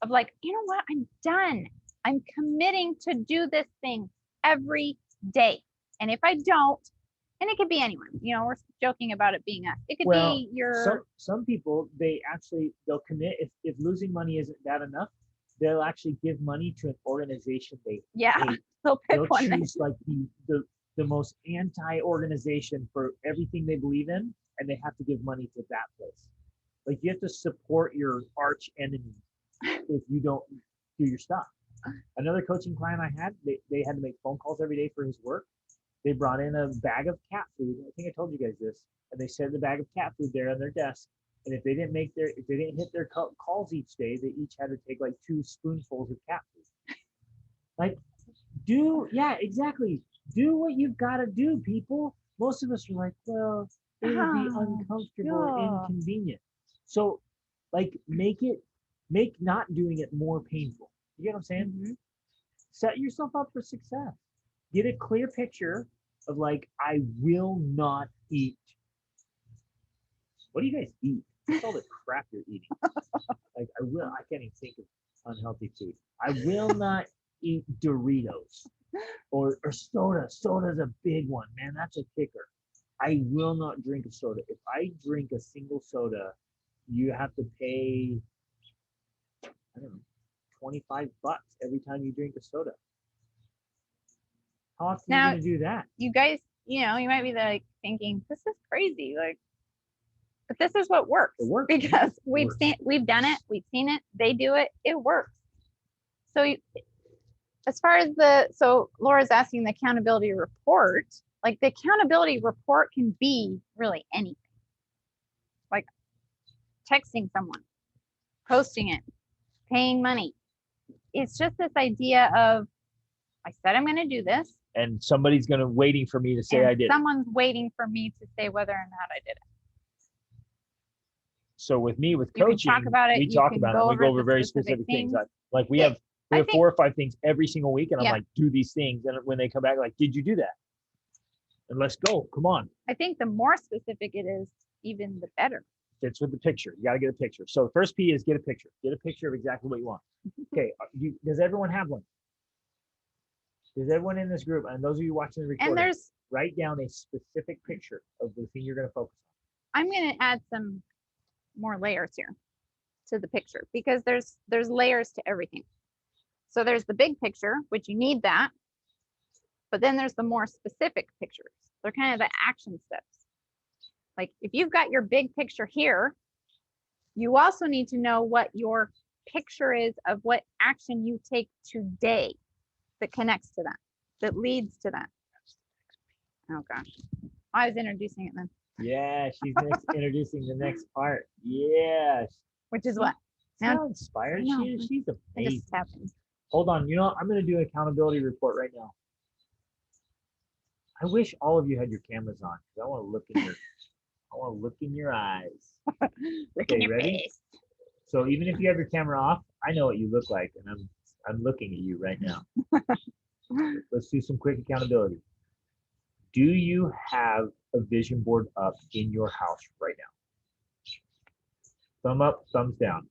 Of like, you know what? I'm done. I'm committing to do this thing every day. And if I don't, and it could be anyone, we're joking about it being us. It could be your. Some people, they'll commit. If losing money isn't that enough, they'll actually give money to an organization they hate. They'll choose like the most anti-organization for everything they believe in, and they have to give money to that place. Like you have to support your arch enemy if you don't do your stuff. Another coaching client I had, they had to make phone calls every day for his work. They brought in a bag of cat food. I think I told you guys this. And they set the bag of cat food there on their desk. And if they didn't hit their calls each day, they each had to take like 2 spoonfuls of cat food. Like, exactly. Do what you've got to do, people. Most of us are like, well, it would be uncomfortable and inconvenient. So, like, make not doing it more painful. You get what I'm saying? Mm-hmm. Set yourself up for success. Get a clear picture of like, I will not eat. What do you guys eat? What's all the crap you're eating? Like, I can't even think of unhealthy food. I will not eat Doritos or soda. Soda's a big one, man. That's a kicker. I will not drink a soda. If I drink a single soda, you have to pay, I don't know, $25 every time you drink a soda. How often are you going to do that? You guys, you might be like thinking, this is crazy. Like, but this is what works. It works. Because we've done it. We've seen it. They do it. It works. So as far as so Laura's asking the accountability report, like the accountability report can be really anything. Like texting someone, posting it, paying money. It's just this idea of, I said I'm going to do this. And somebody's waiting for me to say I did it. Someone's waiting for me to say whether or not I did it. So with me, with You can coaching, talk about it, we you talk can about it. go And we over go over the very specific specific things. things. Like we Yeah, have I think- 4 or 5 things every single week, and I'm Yeah. like, do these things, and when they come back, like, did you do that? And let's go. Come on. I think the more specific it is, even the better. Fits with the picture. You got to get a picture. So first P is get a picture. Get a picture of exactly what you want. Okay. Does everyone have one? Does everyone in this group, and those of you watching the recording, And there's, write down a specific picture of the thing you're going to focus I'm going to add some more layers here to the picture because there's layers to everything. So there's the big picture, which you need that, but then there's the more specific pictures. They're kind of the action steps. Like if you've got your big picture here, you also need to know what your picture is of what action you take today that connects to that, that leads to that. Oh gosh, I was introducing it then. on. Yeah, she's introducing the next part. Yes. Which is what? See how inspired I know. she is? She's It amazing. just happens. Hold on. You know what? I'm going to do an accountability report right now. I wish all of you had your cameras on. 'Cause I want to look in your I want to look in your eyes. Look Okay, in your ready? face. So even if you have your camera off, I know what you look like, and I'm looking at you right now. Let's do some quick accountability. Do you have a vision board up in your house right now? Thumb up, thumbs down.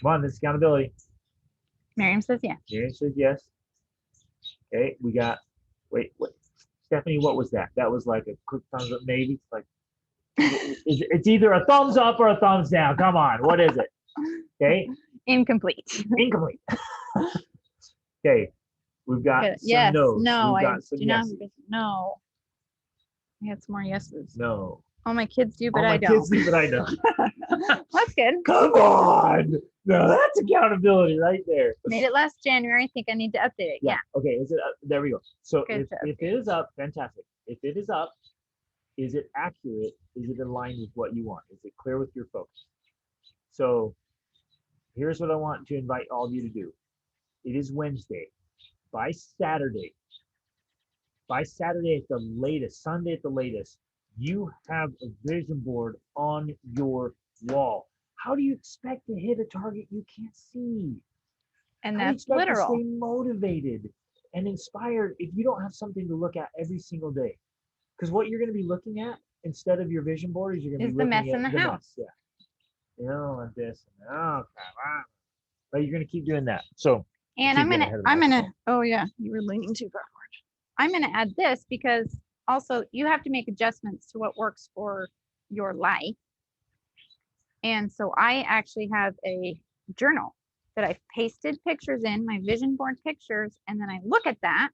Come on, this is accountability. Miriam says yeah. Miriam says yes. Okay, we got, wait, Stephanie, what was that? That was like a quick thumbs up, maybe. Like, it's either a thumbs up or a thumbs down. Come on, what is it? Okay, Incomplete. incomplete. Okay, we've got some Yes. no's. No, We've I got some do not. yeses. No. I had some more yeses. No. All my kids do, but All I my don't. kids do, but I don't. That's good. Come on. No, that's accountability right there. Made it last January. I think I need to update it. Yeah. Okay, is it there we go. So Good if job. it is up, fantastic. If it is up, is it accurate? Is it aligned with what you want? Is it clear with your focus? So here's what I want to invite all of you to do. It is Wednesday. By Saturday at the latest, Sunday at the latest, you have a vision board on your wall. How do you expect to hit a target you can't see? And How do you that's expect literal. to stay motivated and inspired if you don't have something to look at every single day? Because what you're going to be looking at instead of your vision board is you're going to Is be the looking mess at in the house. mess. Yeah. You know, like this. Oh, crap. But you're going to keep doing that. So And keep I'm getting gonna, ahead of the I'm gonna, microphone. oh yeah, you were leaning too forward. I'm gonna add this because also you have to make adjustments to what works for your life. And so I actually have a journal that I've pasted pictures in, my vision board pictures, and then I look at that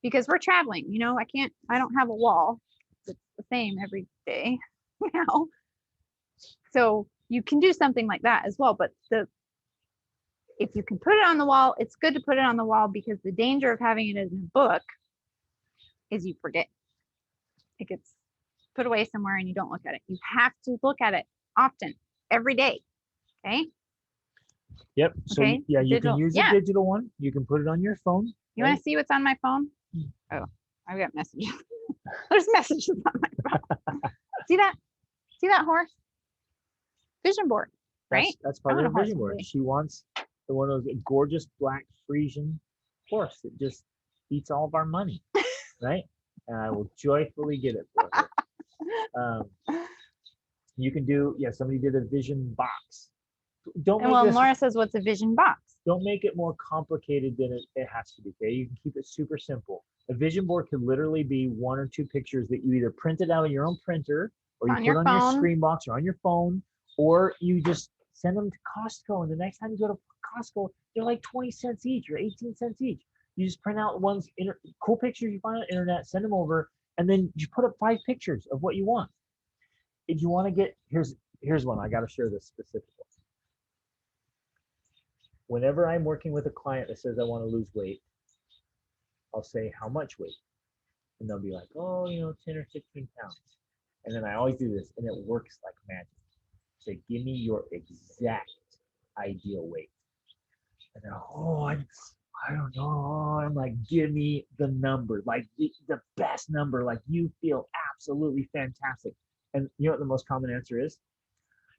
because we're traveling, you know, I don't have a wall that's the same every day now. So you can do something like that as well, but if you can put it on the wall, it's good to put it on the wall because the danger of having it as a book is you forget. It gets put away somewhere and you don't look at it. You have to look at it often, every day. Okay. Yep. So Okay, yeah, you digital- can use yeah. a digital one. You can put it on your phone. You want right? to see what's on my phone? Oh, I've got messages. There's messages on my phone. See that? See that horse? Vision board, right? That's part want of a her horse vision board. someday. She wants one of those gorgeous black Frisian horse that just eats all of our money, right? And I will joyfully get it for her. You can do, yeah, somebody did a vision box. Don't And make well, this, Laura says, what's a vision box? don't make it more complicated than it has to be, okay? You can keep it super simple. A vision board could literally be 1 or 2 pictures that you either printed out on your own printer or you On put your on your phone. screen box or on your phone, or you just send them to Costco. And the next time you go to Costco, they're like 20 cents each or 18 cents each. You just print out ones, cool pictures you find on the internet, send them over, and then you put up 5 pictures of what you want. If you want to get, here's one, I got to share this specific one. Whenever I'm working with a client that says I want to lose weight, I'll say how much weight, and they'll be like, oh, 10 or 15 pounds. And then I always do this, and it works like magic. Say, give me your exact ideal weight. And they're, oh, I don't know. I'm like, give me the number, like the best number, like you feel absolutely fantastic. And you know what the most common answer is?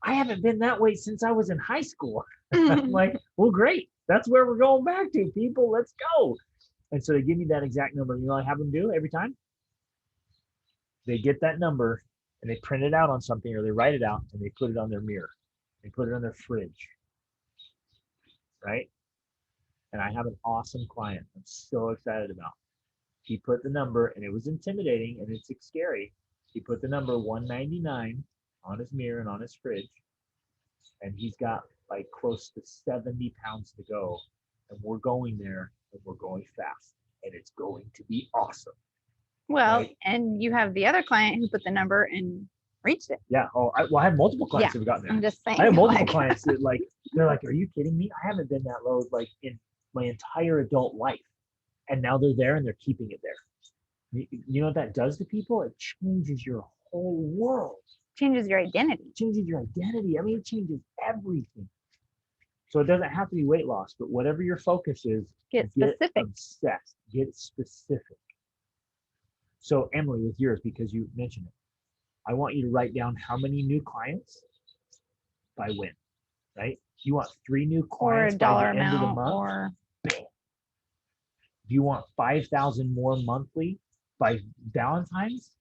I haven't been that way since I was in high school. I'm like, well, great. That's where we're going back to, people. Let's go. And so they give me that exact number. You know what I have them do every time? They get that number and they print it out on something, or they write it out and they put it on their mirror. They put it on their fridge. Right? And I have an awesome client I'm so excited about. He put the number, and it was intimidating and it's scary. He put the number 199 on his mirror and on his fridge. And he's got like close to 70 pounds to go. And we're going there, and we're going fast. And it's going to be awesome. Well, Right. and you have the other client who put the number and reached it. Yeah. Oh, I have multiple clients that have gotten there. I'm just saying. I have multiple like, clients that they're like, are you kidding me? I haven't been that low like in my entire adult life. And now they're there and they're keeping it there. You know what that does to people? It changes your whole world. changes your identity. It changes your identity. I mean, it changes everything. So it doesn't have to be weight loss, but whatever your focus is, Get specific. obsessed, get specific. So Emily, with yours, because you mentioned it, I want you to write down how many new clients by when, right? You want 3 new Or a clients by dollar the end of the amount, month. or Do you want 5,000 more monthly by Valentine's?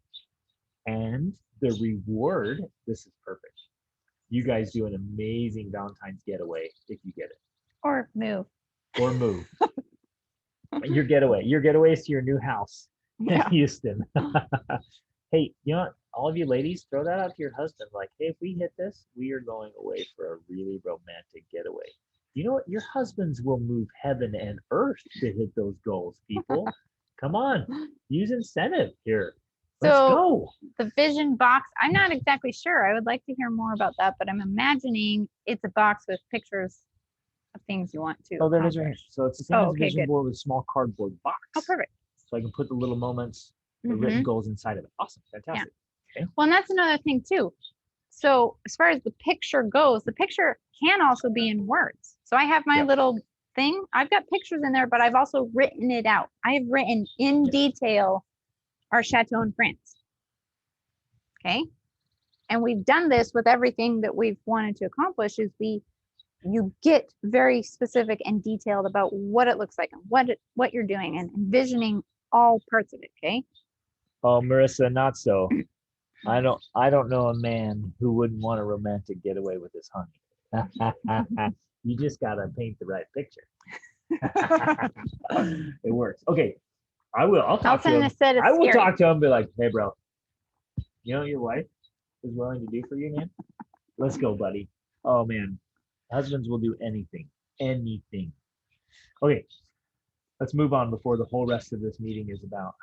And the reward, this is perfect. You guys do an amazing Valentine's getaway if you get it, or move. or move. Your getaway is to your new house in Yeah. Houston. Hey, you know what? All of you ladies, throw that out to your husband. Like, hey, if we hit this, we are going away for a really romantic getaway. You know what? Your husbands will move heaven and earth to hit those goals, people. Come on, use incentive here. Let's So- go. The vision box, I'm not exactly sure. I would like to hear more about that, but I'm imagining it's a box with pictures of things you want to. Oh, there it is right here. accomplish. So it's the same Oh, as a okay, vision good. board with a small cardboard box. Oh, perfect. So I can put the little moments, the written Mhm. goals inside of it. Awesome, fantastic. Well, and that's another thing too. So as far as the picture goes, the picture can also be in words. So I have my Yep. little thing. I've got pictures in there, but I've also written it out. I have written in detail our chateau in France. Okay. And we've done this with everything that we've wanted to accomplish is you get very specific and detailed about what it looks like and what you're doing and envisioning all parts of it. Okay. Oh, Marissa, not so. I don't know a man who wouldn't want a romantic getaway with his honey. You just gotta paint the right picture. It works. Okay, I'll I'll talk to send him. a set of I will scary. talk to him and be like, hey bro, you know what your wife is willing to do for you, man? Let's go, buddy. Oh man, husbands will do anything. Anything. Okay, let's move on before the whole rest of this meeting is about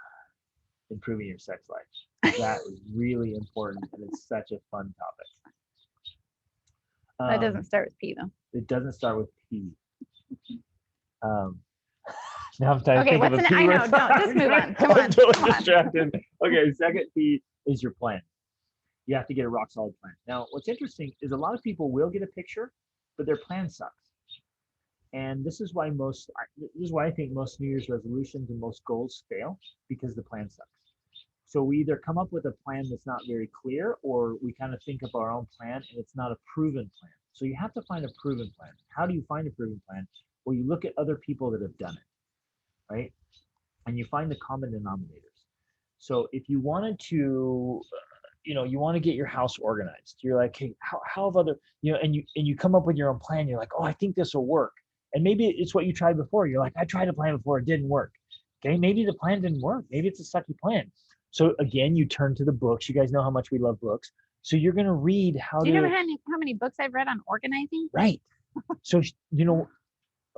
improving your sex life. That is really important and it's such a fun topic. That doesn't start with P though. It doesn't start with P. Now I'm trying to Okay, think of what's a P I know, word. don't, just move on. Come I'm on. totally come on. distracted. Okay, second P is your plan. You have to get a rock solid plan. Now, what's interesting is a lot of people will get a picture, but their plan sucks. And this is why I think most New Year's resolutions and most goals fail, because the plan sucks. So we either come up with a plan that's not very clear, or we kind of think of our own plan and it's not a proven plan. So you have to find a proven plan. How do you find a proven plan? Well, you look at other people that have done it, right? And you find the common denominators. So if you wanted to, you want to get your house organized, you're like, hey, how have other, and you come up with your own plan. You're like, oh, I think this will work. And maybe it's what you tried before. You're like, I tried a plan before, it didn't work. Okay, maybe the plan didn't work. Maybe it's a sucky plan. So again, you turn to the books. You guys know how much we love books. So you're going to read how Do you to. know how many books I've read on organizing? Right. So,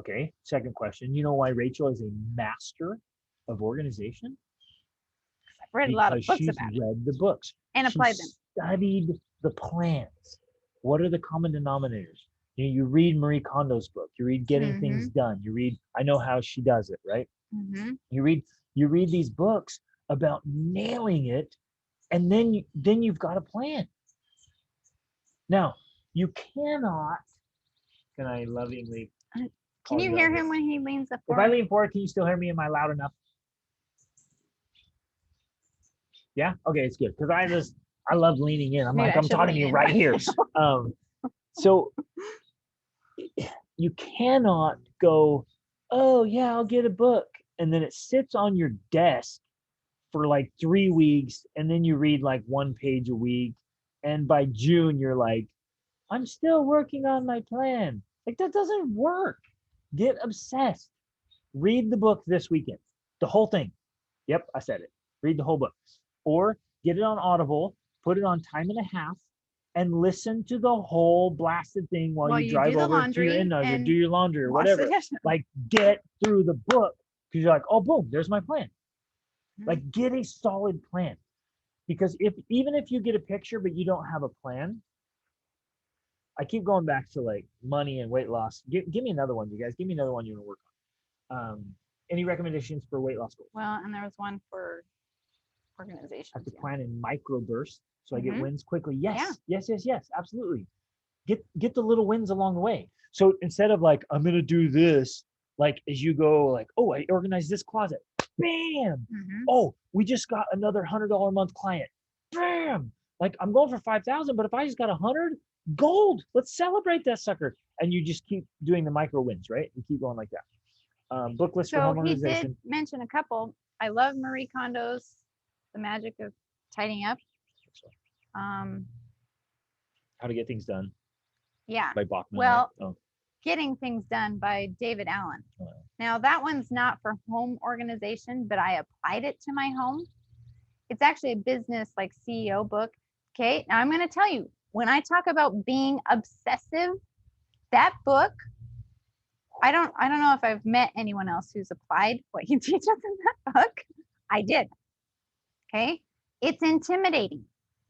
okay, second question. You know why Rachel is a master of organization? I've read a lot of Because books she's about it read the books. and She applied them. Studied the plans. What are the common denominators? You read Marie Kondo's book. You read Getting Things Done. You read I Know How She Does It, right? Mm-hmm. You read these books about nailing it, and then you've got a plan. Now, you cannot. Can I lovingly? Can you hear him when he leans up If I lean forward, can you still hear me? Am I loud enough? Yeah. Okay, it's good because I love leaning in. I'm Maybe like I I'm should talking to lean you in. right here. So you cannot go, oh yeah, I'll get a book, and then it sits on your desk for like 3 weeks, and then you read like 1 page a week, and by June you're like, I'm still working on my plan. Like, that doesn't work. Get obsessed. Read the book this weekend, the whole thing. Yep, I said it. Read the whole book, or get it on Audible, put it on time and a half, and listen to the whole blasted thing while you drive do the over to laundry your in-laws or and do your laundry or wash the whatever. dishes. Like, get through the book, because you're like, oh, boom, there's my plan. Mhm. Like, get a solid plan, because even if you get a picture but you don't have a plan, I keep going back to like money and weight loss. Give me another one, you guys. Give me another one you want to work on. Any recommendations for weight loss goals? Well, and there was one for organizations. I have to yeah. plan in micro bursts so I get Mhm. wins quickly. Yes, Yeah. yes, absolutely. Get the little wins along the way. So instead of like, I'm gonna do this, like as you go, like, oh, I organized this closet. Bam! Mhm. Oh, we just got another $100 a month client. Bam! Like, I'm going for 5,000, but if I just got 100, gold. Let's celebrate that sucker. And you just keep doing the micro wins, right? And keep going like that. Book list for So home he organization. did mention a couple. I love Marie Kondo's The Magic of Tidying Up. How to Get Things Done Yeah. by Bachman. Well, right? Oh, Getting Things Done by David Allen. oh, Now, that one's not for home organization, but I applied it to my home. It's actually a business like CEO book. Okay. Now, I'm going to tell you, when I talk about being obsessive, that book, I don't know if I've met anyone else who's applied what he teaches in that book. I did. Okay. It's intimidating.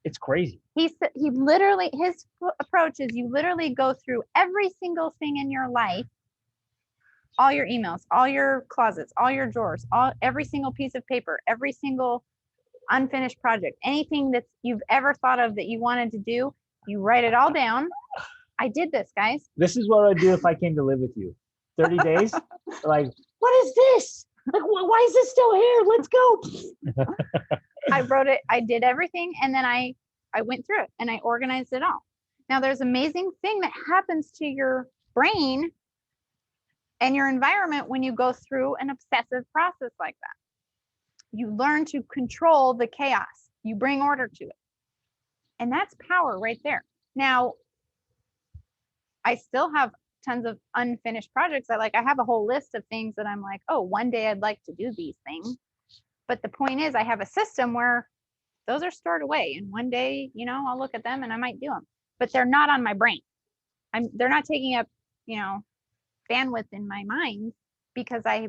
it's crazy. He literally, his approach is you literally go through every single thing in your life, all your emails, all your closets, all your drawers, every single piece of paper, every single unfinished project, anything that you've ever thought of that you wanted to do, you write it all down. I did this, guys. This is what I'd do if I came to live with you. 30 days. Like, what is this? Like, why is this still here? Let's go. I wrote it, I did everything, and then I went through it and I organized it all. Now, there's an amazing thing that happens to your brain and your environment when you go through an obsessive process like that. You learn to control the chaos. You bring order to it. And that's power right there. Now, I still have tons of unfinished projects. I have a whole list of things that I'm like, oh, one day I'd like to do these things. But the point is, I have a system where those are stored away. And one day, I'll look at them and I might do them. But they're not on my brain. They're not taking up, bandwidth in my mind because I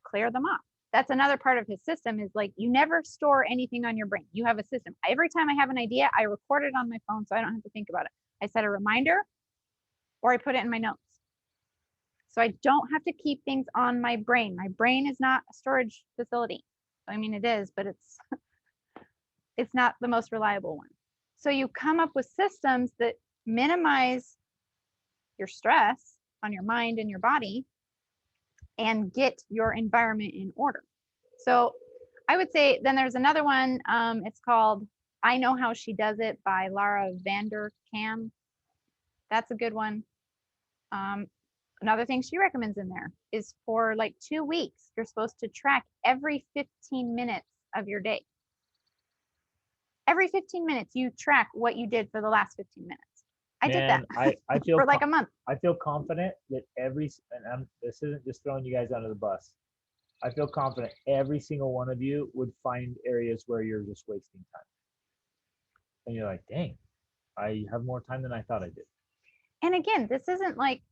clear them off. That's another part of his system is like, you never store anything on your brain. You have a system. Every time I have an idea, I record it on my phone so I don't have to think about it. I set a reminder or I put it in my notes. So I don't have to keep things on my brain. My brain is not a storage facility. I mean, it is, but it's not the most reliable one. So you come up with systems that minimize your stress on your mind and your body and get your environment in order. So I would say then there's another one. It's called I Know How She Does It by Lara Vanderkam. That's a good one. Another thing she recommends in there is for like 2 weeks, you're supposed to track every 15 minutes of your day. Every 15 minutes, you track what you did for the last 15 minutes. I did that I feel for like a month. I feel confident that this isn't just throwing you guys under the bus. I feel confident every single one of you would find areas where you're just wasting time. And you're like, dang, I have more time than I thought I did. And again, this isn't like,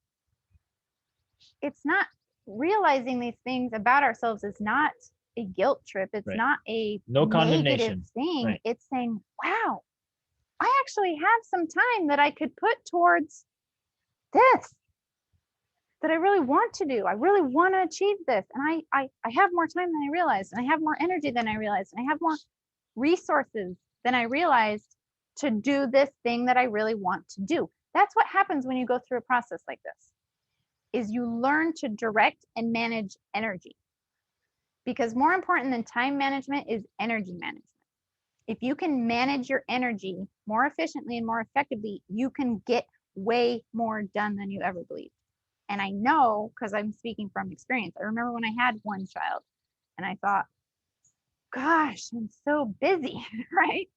it's not realizing these things about ourselves is not a guilt trip. It's Right. not a No condemnation. negative thing. Right. It's saying, wow, I actually have some time that I could put towards this that I really want to do. I really want to achieve this. And I have more time than I realized, and I have more energy than I realized, and I have more resources than I realized to do this thing that I really want to do. That's what happens when you go through a process like this, is you learn to direct and manage energy. Because more important than time management is energy management. If you can manage your energy more efficiently and more effectively, you can get way more done than you ever believed. And I know, because I'm speaking from experience. I remember when I had one child and I thought, gosh, I'm so busy, right?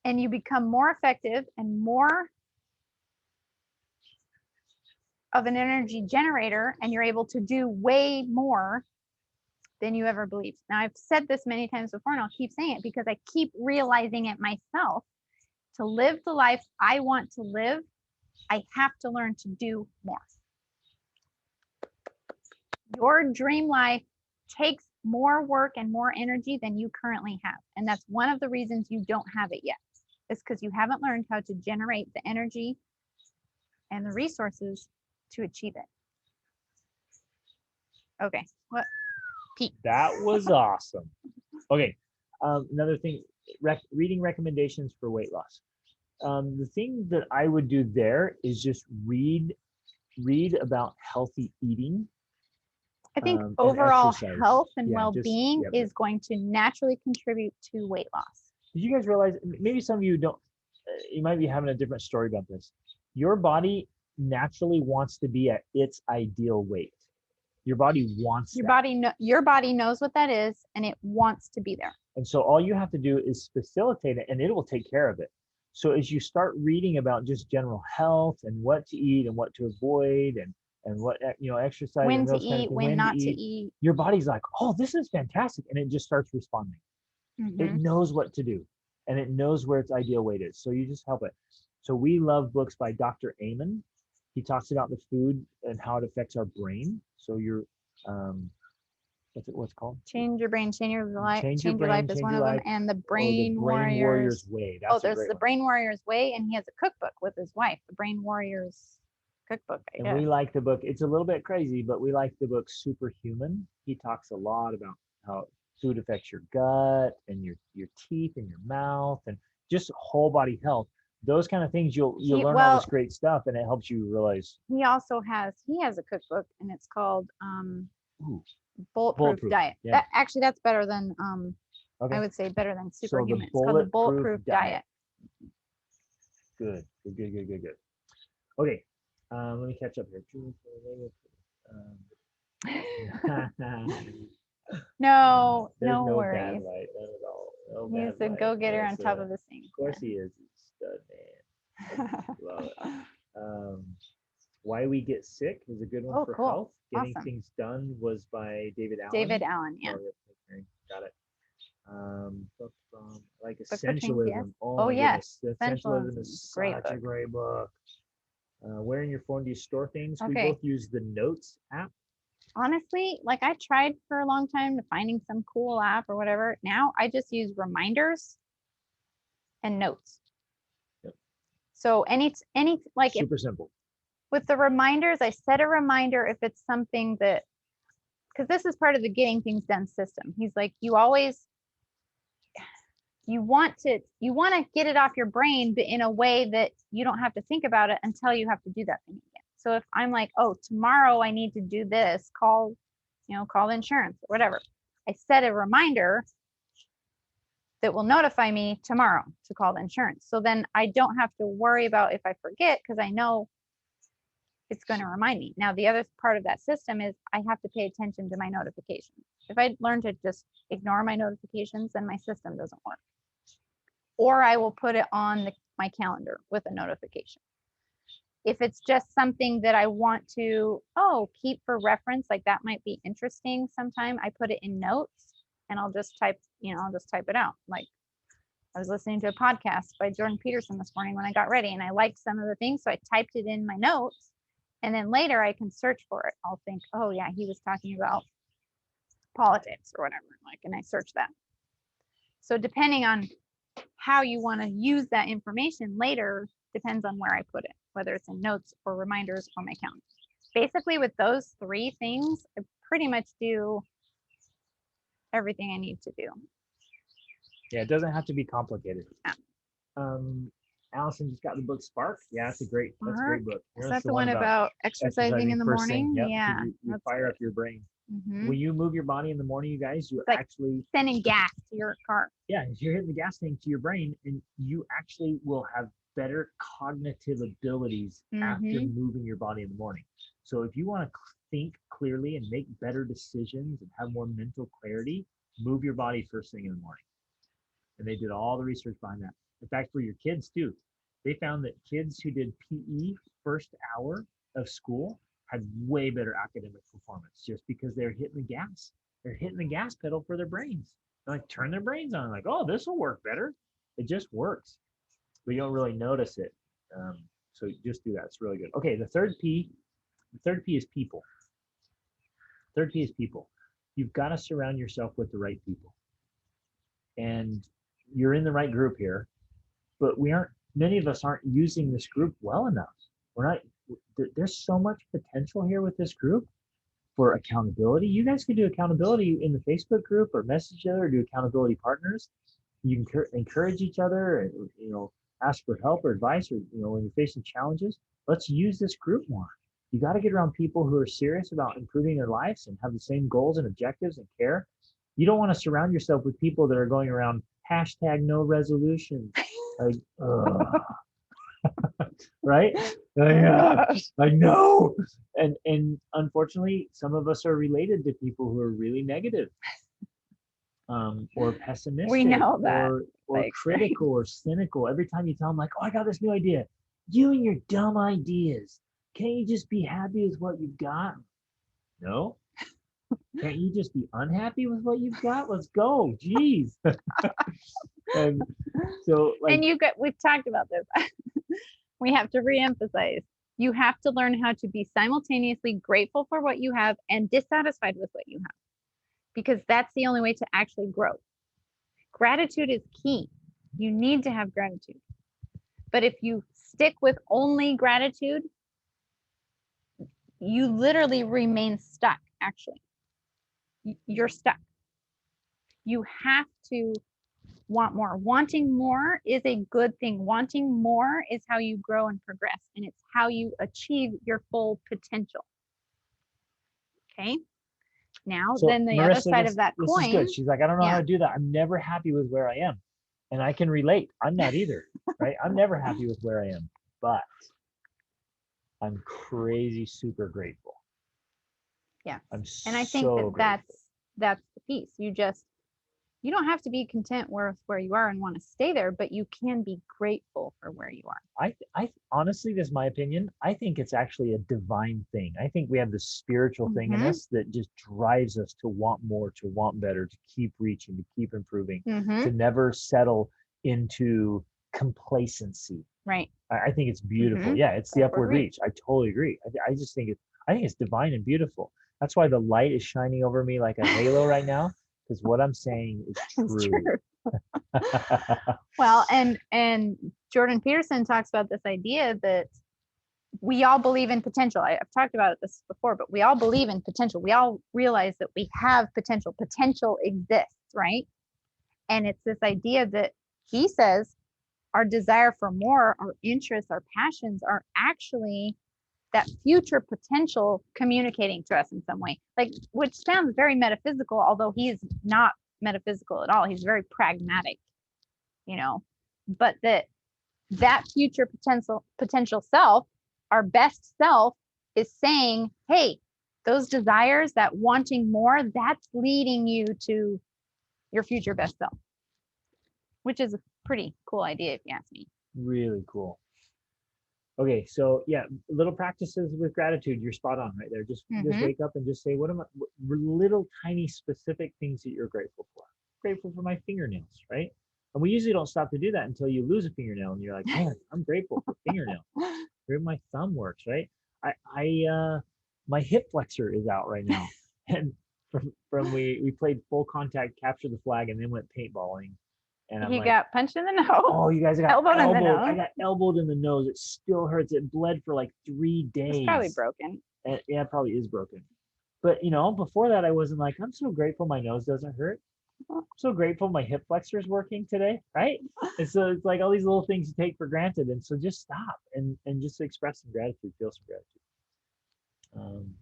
And you become more effective and more of an energy generator, and you're able to do way more than you ever believed. Now, I've said this many times before, and I'll keep saying it because I keep realizing it myself. To live the life I want to live, I have to learn to do more. Your dream life takes more work and more energy than you currently have. And that's one of the reasons you don't have it yet, is because you haven't learned how to generate the energy and the resources to achieve it. Okay, what? Pete. That was awesome. Okay, another thing, reading recommendations for weight loss. The thing that I would do there is just read about healthy eating. I think And overall exercise. health and Yeah, well-being yeah. is going to naturally contribute to weight loss. Did you guys realize, maybe some of you don't, you might be having a different story about this. Your body naturally wants to be at its ideal weight. Your body wants that. Your body knows what that is, and it wants to be there. And so all you have to do is facilitate it, and it will take care of it. So as you start reading about just general health and what to eat and what to avoid and what, exercise, When and to those kind of eat, things, when not to eat. your body's like, oh, this is fantastic, and it just starts responding. It Mhm. knows what to do, and it knows where its ideal weight is. So you just help it. So we love books by Dr. Amen. He talks about the food and how it affects our brain. So you're, what's it called? Change Your Brain, Change Your Life. Change Change Your Your Life Brain, is Change one Your of them, Life, and the or Brain the Brain Warriors Way. That's Oh, a there's great the one. Brain Warriors Way, and he has a cookbook with his wife, the Brain Warriors cookbook. I And guess. we like the book. It's a little bit crazy, but we like the book Superhuman. He talks a lot about how food affects your gut and your teeth and your mouth and just whole body health. Those kind of things, you'll learn all this great stuff, and it helps you realize. He also has a cookbook, and it's called Ooh, Bulletproof Diet. Yeah. That's better than Okay. I would say better than So the Superhuman. It's called the Bulletproof Diet. Good. Okay, let me catch up here. No, There's no no worries. bad light, none at all. No He's bad the light. go-getter on Melissa. top of the scene. Of course he is. He's a stud man. Love it. Why We Get Sick is a good one for cool. health. Getting Awesome. Things Done was by David Allen. David Allen, yeah. Got it. Book from like for Essentialism. Twinkies. Oh my yes. goodness. Essentialism Essentialism is is a great such a book. great book. Where in your phone do you store things? We Okay. both use the Notes app. Honestly, like I tried for a long time to finding some cool app or whatever. Now I just use reminders and notes. Yep. So any like Super simple. with the reminders, I set a reminder if it's something that, because this is part of the getting things done system. He's like, you want to get it off your brain, but in a way that you don't have to think about it until you have to do that thing again. So if I'm like, oh, tomorrow I need to do this, call the insurance or whatever. I set a reminder that will notify me tomorrow to call the insurance. So then I don't have to worry about if I forget, because I know it's going to remind me. Now, the other part of that system is I have to pay attention to my notifications. If I learn to just ignore my notifications, then my system doesn't work. Or I will put it on my calendar with a notification. If it's just something that I want to, keep for reference, like that might be interesting sometime, I put it in notes and I'll just type it out. Like I was listening to a podcast by Jordan Peterson this morning when I got ready, and I liked some of the things, so I typed it in my notes, and then later I can search for it. I'll think, oh yeah, he was talking about politics or whatever, and I search that. So depending on how you want to use that information later depends on where I put it, whether it's in notes or reminders or my calendar. Basically, with those three things, I pretty much do everything I need to do. Yeah, it doesn't have to be complicated. Yeah. Allison just got the book Spark. Yeah, that's a great book. Is that the one about exercising in the morning? Yep, yeah. You fire up your brain. Mm-hmm. When you move your body in the morning, you guys, you like actually sending gas to your car. Yeah, you're hitting the gas tank to your brain, and you actually will have better cognitive abilities after moving your body in the morning. So if you want to think clearly and make better decisions and have more mental clarity, move your body first thing in the morning. And they did all the research behind that. In fact, for your kids too, they found that kids who did PE first hour of school had way better academic performance just because they're hitting the gas. They're hitting the gas pedal for their brains. They like turn their brains on, like, oh, this will work better. It just works. But you don't really notice it. So just do that. It's really good. Okay, the third P is people. Third P is people. You've got to surround yourself with the right people. And you're in the right group here, but many of us aren't using this group well enough. There's so much potential here with this group for accountability. You guys can do accountability in the Facebook group or message each other or do accountability partners. You can encourage each other and, ask for help or advice or, when you're facing challenges. Let's use this group more. You got to get around people who are serious about improving their lives and have the same goals and objectives and care. You don't want to surround yourself with people that are going around #no resolutions. Like, right? I know. And unfortunately, some of us are related to people who are really negative, or pessimistic. We know that. Or critical or cynical. Every time you tell them, like, oh, I got this new idea. You and your dumb ideas. Can't you just be happy with what you've got? No. Can't you just be unhappy with what you've got? Let's go. Jeez. And so, like, and we've talked about this. We have to reemphasize. You have to learn how to be simultaneously grateful for what you have and dissatisfied with what you have, because that's the only way to actually grow. Gratitude is key. You need to have gratitude. But if you stick with only gratitude, you literally remain stuck, actually. You're stuck. You have to want more. Wanting more is a good thing. Wanting more is how you grow and progress, and it's how you achieve your full potential. Okay? Now, so then the Marissa, other side of that coin. This is good. She's like, I don't know how to do that. I'm never happy with where I am. And I can relate. I'm not either, right? I'm never happy with where I am, but I'm crazy super grateful. Yeah. And I think that's the piece. You don't have to be content with where you are and want to stay there, but you can be grateful for where you are. I honestly, this is my opinion. I think it's actually a divine thing. I think we have this spiritual thing in us that just drives us to want more, to want better, to keep reaching, to keep improving, to never settle into complacency. Right. I think it's beautiful. Yeah, it's the upward reach. I totally agree. I just think it's divine and beautiful. That's why the light is shining over me like a halo right now. Because what I'm saying is true. Well, and Jordan Peterson talks about this idea that we all believe in potential. I've talked about this before, but we all believe in potential. We all realize that we have potential. Potential exists, right? And it's this idea that he says our desire for more, our interests, our passions are actually that future potential communicating to us in some way, like, which sounds very metaphysical, although he is not metaphysical at all. He's very pragmatic, but that future potential self, our best self, is saying, hey, those desires, that wanting more, that's leading you to your future best self, which is a pretty cool idea if you ask me. Really cool. Okay, so yeah, little practices with gratitude. You're spot on right there. Just wake up and just say, what little tiny specific things that you're grateful for. Grateful for my fingernails, right? And we usually don't stop to do that until you lose a fingernail and you're like, man, I'm grateful for fingernails. Where my thumb works, right? My hip flexor is out right now. And from we played full contact, capture the flag, and then went paintballing. And he got punched in the nose. Oh, you guys got elbowed in the nose. I got elbowed in the nose. It still hurts. It bled for like 3 days. It's probably broken. Yeah, it probably is broken. But before that, I wasn't like, I'm so grateful my nose doesn't hurt. I'm so grateful my hip flexor is working today, right? And so it's like all these little things you take for granted. And so just stop and just express some gratitude, feel some gratitude.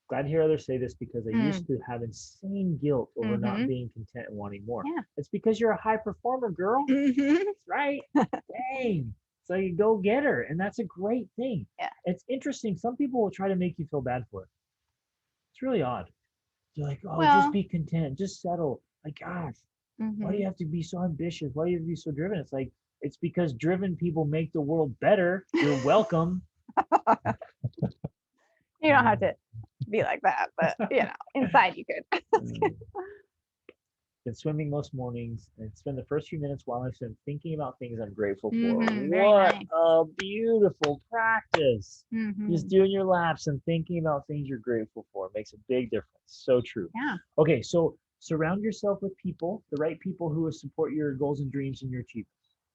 Glad to hear others say this, because I used to have insane guilt over not being content and wanting more. Yeah. It's because you're a high performer, girl. That's right. Dang. So you go get her, and that's a great thing. Yeah. It's interesting. Some people will try to make you feel bad for it. It's really odd. They're like, oh, Well, just be content, just settle. Like, gosh, why do you have to be so ambitious? Why do you have to be so driven? It's like, it's because driven people make the world better. You're welcome. you don't have to be like that, but inside you could. Been swimming most mornings and spend the first few minutes while I'm swimming thinking about things I'm grateful for. Very What nice. a beautiful practice. Mhm. Just doing your laps and thinking about things you're grateful for makes a big difference. So true. Yeah. Okay, so surround yourself with people, the right people who will support your goals and dreams and your achievements.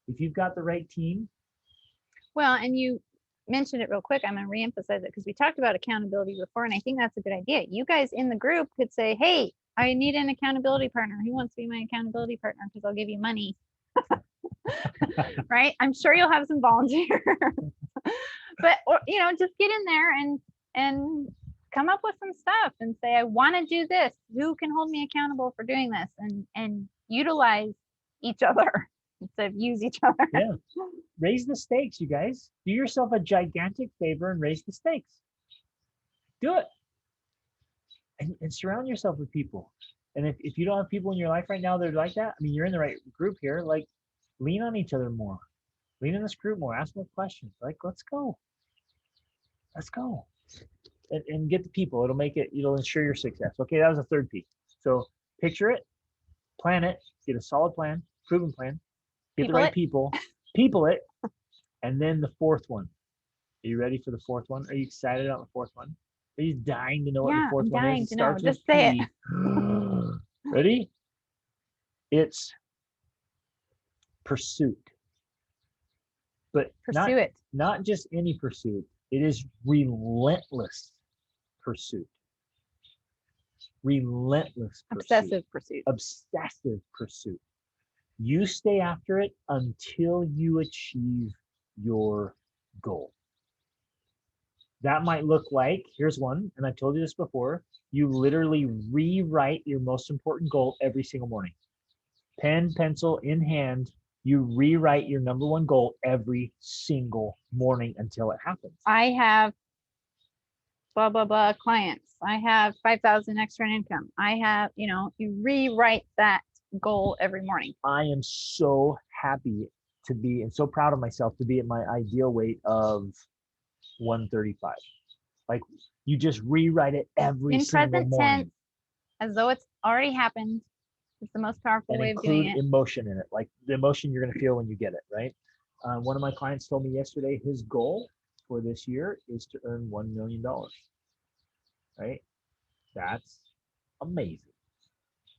If you've got the right team, Well, and you mentioned it real quick. I'm going to reemphasize it because we talked about accountability before, and I think that's a good idea. You guys in the group could say, hey, I need an accountability partner. Who wants to be my accountability partner? Because I'll give you money. Right? I'm sure you'll have some volunteers. But just get in there and come up with some stuff and say, I want to do this. Who can hold me accountable for doing this? And utilize each other instead of use each other. Yeah. Raise the stakes, you guys. Do yourself a gigantic favor and raise the stakes. Do it. And surround yourself with people. And if you don't have people in your life right now that are like that, I mean, you're in the right group here. Like, lean on each other more. Lean in this group more. Ask more questions. Like, let's go. Let's go. And get the people. It'll ensure your success. Okay, that was the third P. So picture it, plan it, get a solid plan, proven plan, get the right people it, and then the fourth one. Are you ready for the fourth one? Are you excited about the fourth one? Are you dying to know what the fourth one is? It starts with P. Ready? It's pursuit. But not just any pursuit. It is relentless pursuit. Relentless pursuit. Obsessive pursuit. You stay after it until you achieve your goal. That might look like, here's one, and I've told you this before, you literally rewrite your most important goal every single morning. Pen, pencil in hand, you rewrite your number one goal every single morning until it happens. I have blah, blah, blah clients. I have 5,000 extra in income. I have, you rewrite that goal every morning. I am so happy to be and so proud of myself to be at my ideal weight of 135. Like, you just rewrite it every single morning. In present tense, as though it's already happened. It's the most powerful way of doing it. Emotion in it, like the emotion you're going to feel when you get it, right? One of my clients told me yesterday his goal for this year is to earn $1 million, right? That's amazing.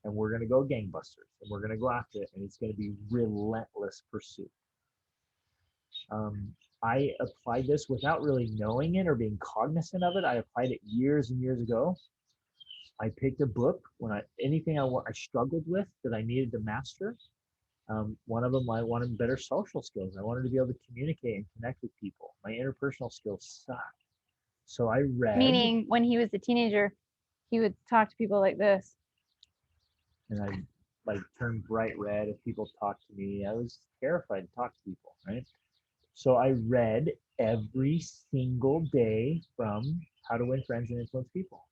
And we're going to go gangbusters, and we're going to go after it, and it's going to be relentless pursuit. I applied this without really knowing it or being cognizant of it. I applied it years and years ago. I picked a book when anything I struggled with that I needed to master. One of them, I wanted better social skills. I wanted to be able to communicate and connect with people. My interpersonal skills sucked. So I read. Meaning, when he was a teenager, he would talk to people like this. And I turned bright red if people talked to me. I was terrified to talk to people, right? So I read every single day from How to Win Friends and Influence People.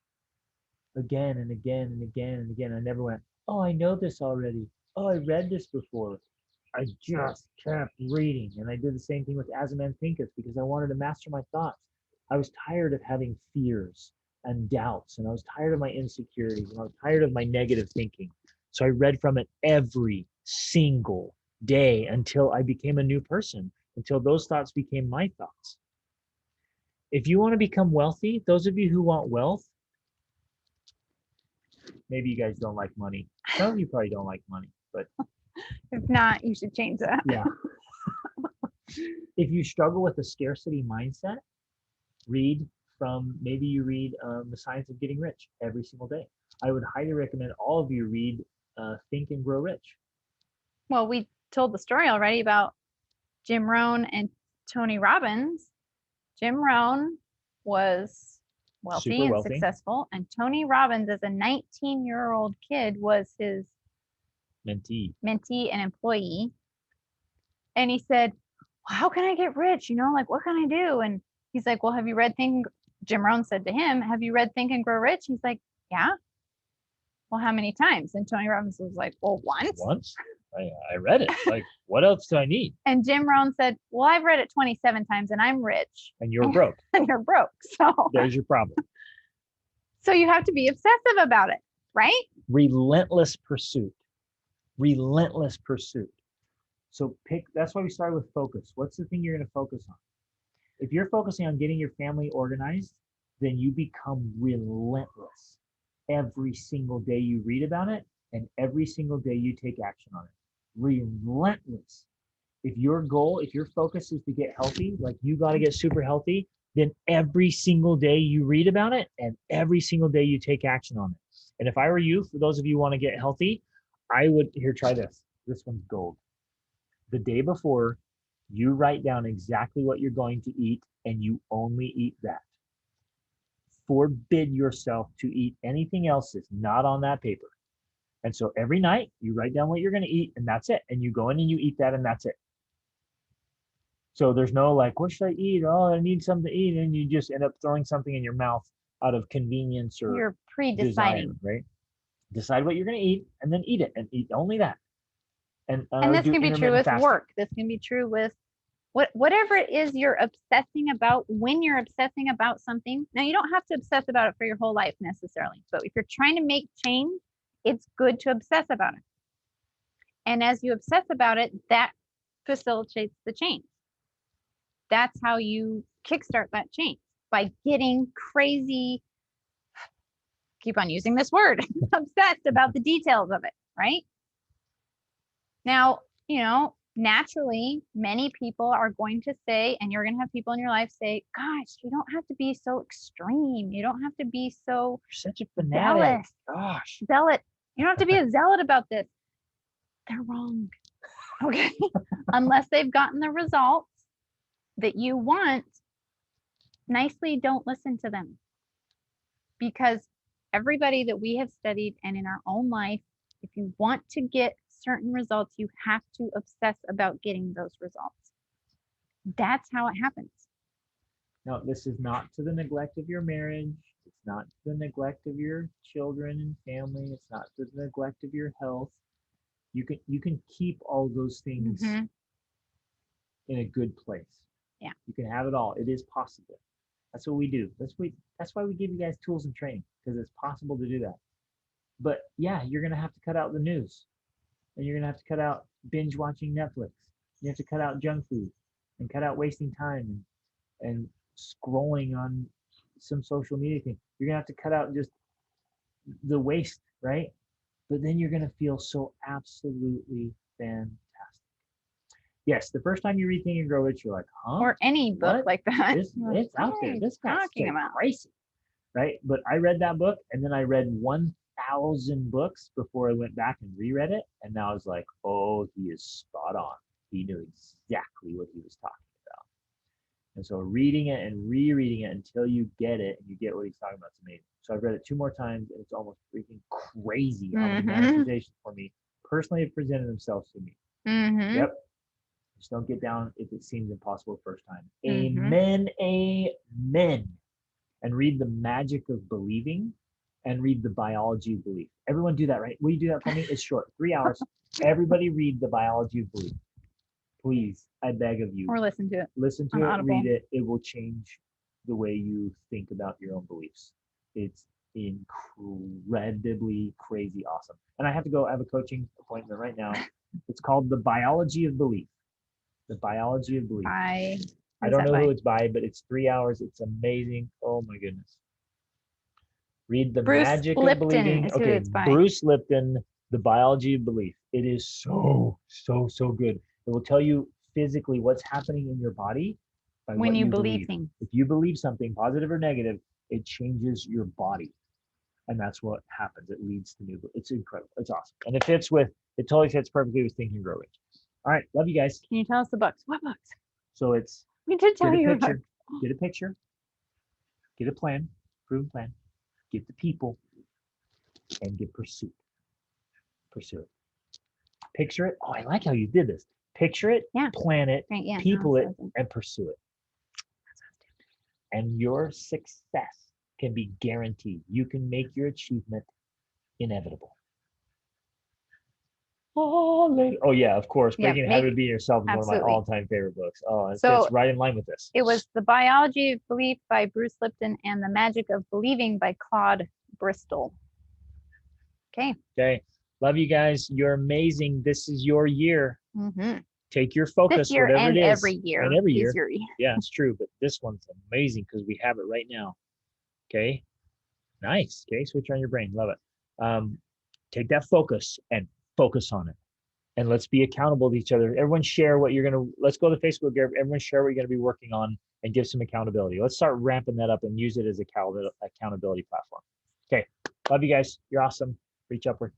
Again and again and again and again. I never went, oh, I know this already. Oh, I read this before. I just kept reading. And I did the same thing with As a Man Thinketh because I wanted to master my thoughts. I was tired of having fears and doubts, and I was tired of my insecurities, and I was tired of my negative thinking. So I read from it every single day until I became a new person, until those thoughts became my thoughts. If you want to become wealthy, those of you who want wealth, maybe you guys don't like money. Some of you probably don't like money, but if not, you should change that. Yeah. If you struggle with a scarcity mindset, maybe you read The Science of Getting Rich every single day. I would highly recommend all of you read Think and Grow Rich. Well, we told the story already about Jim Rohn and Tony Robbins. Jim Rohn was wealthy and successful, and Tony Robbins, as a 19-year-old kid, was his mentee and employee. And he said, well, how can I get rich? Like, what can I do? And he's like, well, have you read Jim Rohn said to him, have you read Think and Grow Rich? He's like, yeah. Well, how many times? And Tony Robbins was like, well, once. Once. I read it. Like, what else do I need? And Jim Rohn said, well, I've read it 27 times and I'm rich. And you're broke. And you're broke. So There's your problem. So you have to be obsessive about it, right? Relentless pursuit. Relentless pursuit. So that's why we started with focus. What's the thing you're going to focus on? If you're focusing on getting your family organized, then you become relentless. Every single day you read about it, and every single day you take action on it. Relentless. If your focus is to get healthy, like you got to get super healthy, then every single day you read about it and every single day you take action on it. And if I were you, for those of you who want to get healthy, try this. This one's gold. The day before, you write down exactly what you're going to eat and you only eat that. Forbid yourself to eat anything else that's not on that paper. And so every night you write down what you're going to eat and that's it. And you go in and you eat that and that's it. So there's no like, what should I eat? Oh, I need something to eat. And you just end up throwing something in your mouth out of convenience or you're pre-deciding, desire, right? Decide what you're going to eat and then eat it and eat only that. And this can be true with work. This can be true with whatever it is you're obsessing about. When you're obsessing about something, now you don't have to obsess about it for your whole life necessarily, but if you're trying to make change, it's good to obsess about it. And as you obsess about it, that facilitates the change. That's how you kickstart that change, by getting crazy, keep on using this word, obsessed about the details of it, right? Now, naturally, many people are going to say, and you're going to have people in your life say, gosh, you don't have to be so extreme. You don't have to be so You're such a fanatic. zealous. Gosh. Zealot. You don't have to be a zealot about this. They're wrong. Okay. Unless they've gotten the results that you want, nicely don't listen to them. Because everybody that we have studied and in our own life, if you want to get certain results, you have to obsess about getting those results. That's how it happens. No, this is not to the neglect of your marriage. It's not to the neglect of your children and family. It's not to the neglect of your health. You can keep all those things in a good place. Yeah. You can have it all. It is possible. That's what we do. That's why we give you guys tools and training, because it's possible to do that. But yeah, you're gonna have to cut out the news, and you're gonna have to cut out binge watching Netflix. You have to cut out junk food, and cut out wasting time and scrolling on some social media thing. You're gonna have to cut out just the waste, right? But then you're gonna feel so absolutely fantastic. Yes, the first time you read Think and Grow Rich, you're like, huh? Or any book What? like that. It's out there. This guy's talking about crazy, right? But I read that book, and then I read 1,000 books before I went back and reread it, and now I was like, oh, he is spot on. He knew exactly what he was talking about. And so reading it and rereading it until you get it and you get what he's talking about is amazing. So I've read it 2 more times, and it's almost freaking crazy how many manifestations for me personally have presented themselves to me. Yep. Just don't get down if it seems impossible the first time. Amen. Amen. And read The Magic of Believing and read The Biology of Belief. Everyone do that, right? Will you do that for me? It's short, 3 hours. Everybody read The Biology of Belief. Please, I beg of you. Or listen to it. Listen to on it, Audible. read it. It will change the way you think about your own beliefs. It's incredibly crazy awesome. And I have to go. I have a coaching appointment right now. It's called The Biology of Belief. The Biology of Belief. I don't know who it's by, but it's 3 hours. It's amazing. Oh my goodness. Read The Bruce Magic Lipton of Believing. is who Okay, it's by. Bruce Lipton, The Biology of Belief. It is so good. It will tell you physically what's happening in your body by When what you believe things. If you believe something, positive or negative, it changes your body. And that's what happens. It leads to new. It's incredible. It's awesome. And it totally fits perfectly with Think and Grow Rich. All right. Love you guys. Can you tell us the books? What books? So it's We did tell you get about. a picture, get a plan, proven plan, get the people, and get pursuit. Pursue it. Picture it. Oh, I like how you did this. Picture it, Yeah. plan it, Right, yeah, no, people it, that's what I was and pursue it. And your success can be guaranteed. You can make your achievement inevitable. Oh yeah, of course. Yeah, Breaking the Habit of Being Yourself is one of my absolutely. all-time favorite books. Oh, it's So- right in line with this. It was The Biology of Belief by Bruce Lipton and The Magic of Believing by Claude Bristol. Okay. Okay. Love you guys. You're amazing. This is your year. Mm-hmm. Take your focus, This year whatever and it is. every year. And every year. is your year. Yeah, it's true. But this one's amazing because we have it right now. Okay. Nice. Okay. Switch on your brain. Love it. Take that focus and focus on it. And let's be accountable to each other. Everyone share what you're going to, let's go to Facebook. Everyone share what you're going to be working on and give some accountability. Let's start ramping that up and use it as a accountability platform. Okay. Love you guys. You're awesome. Reach upward.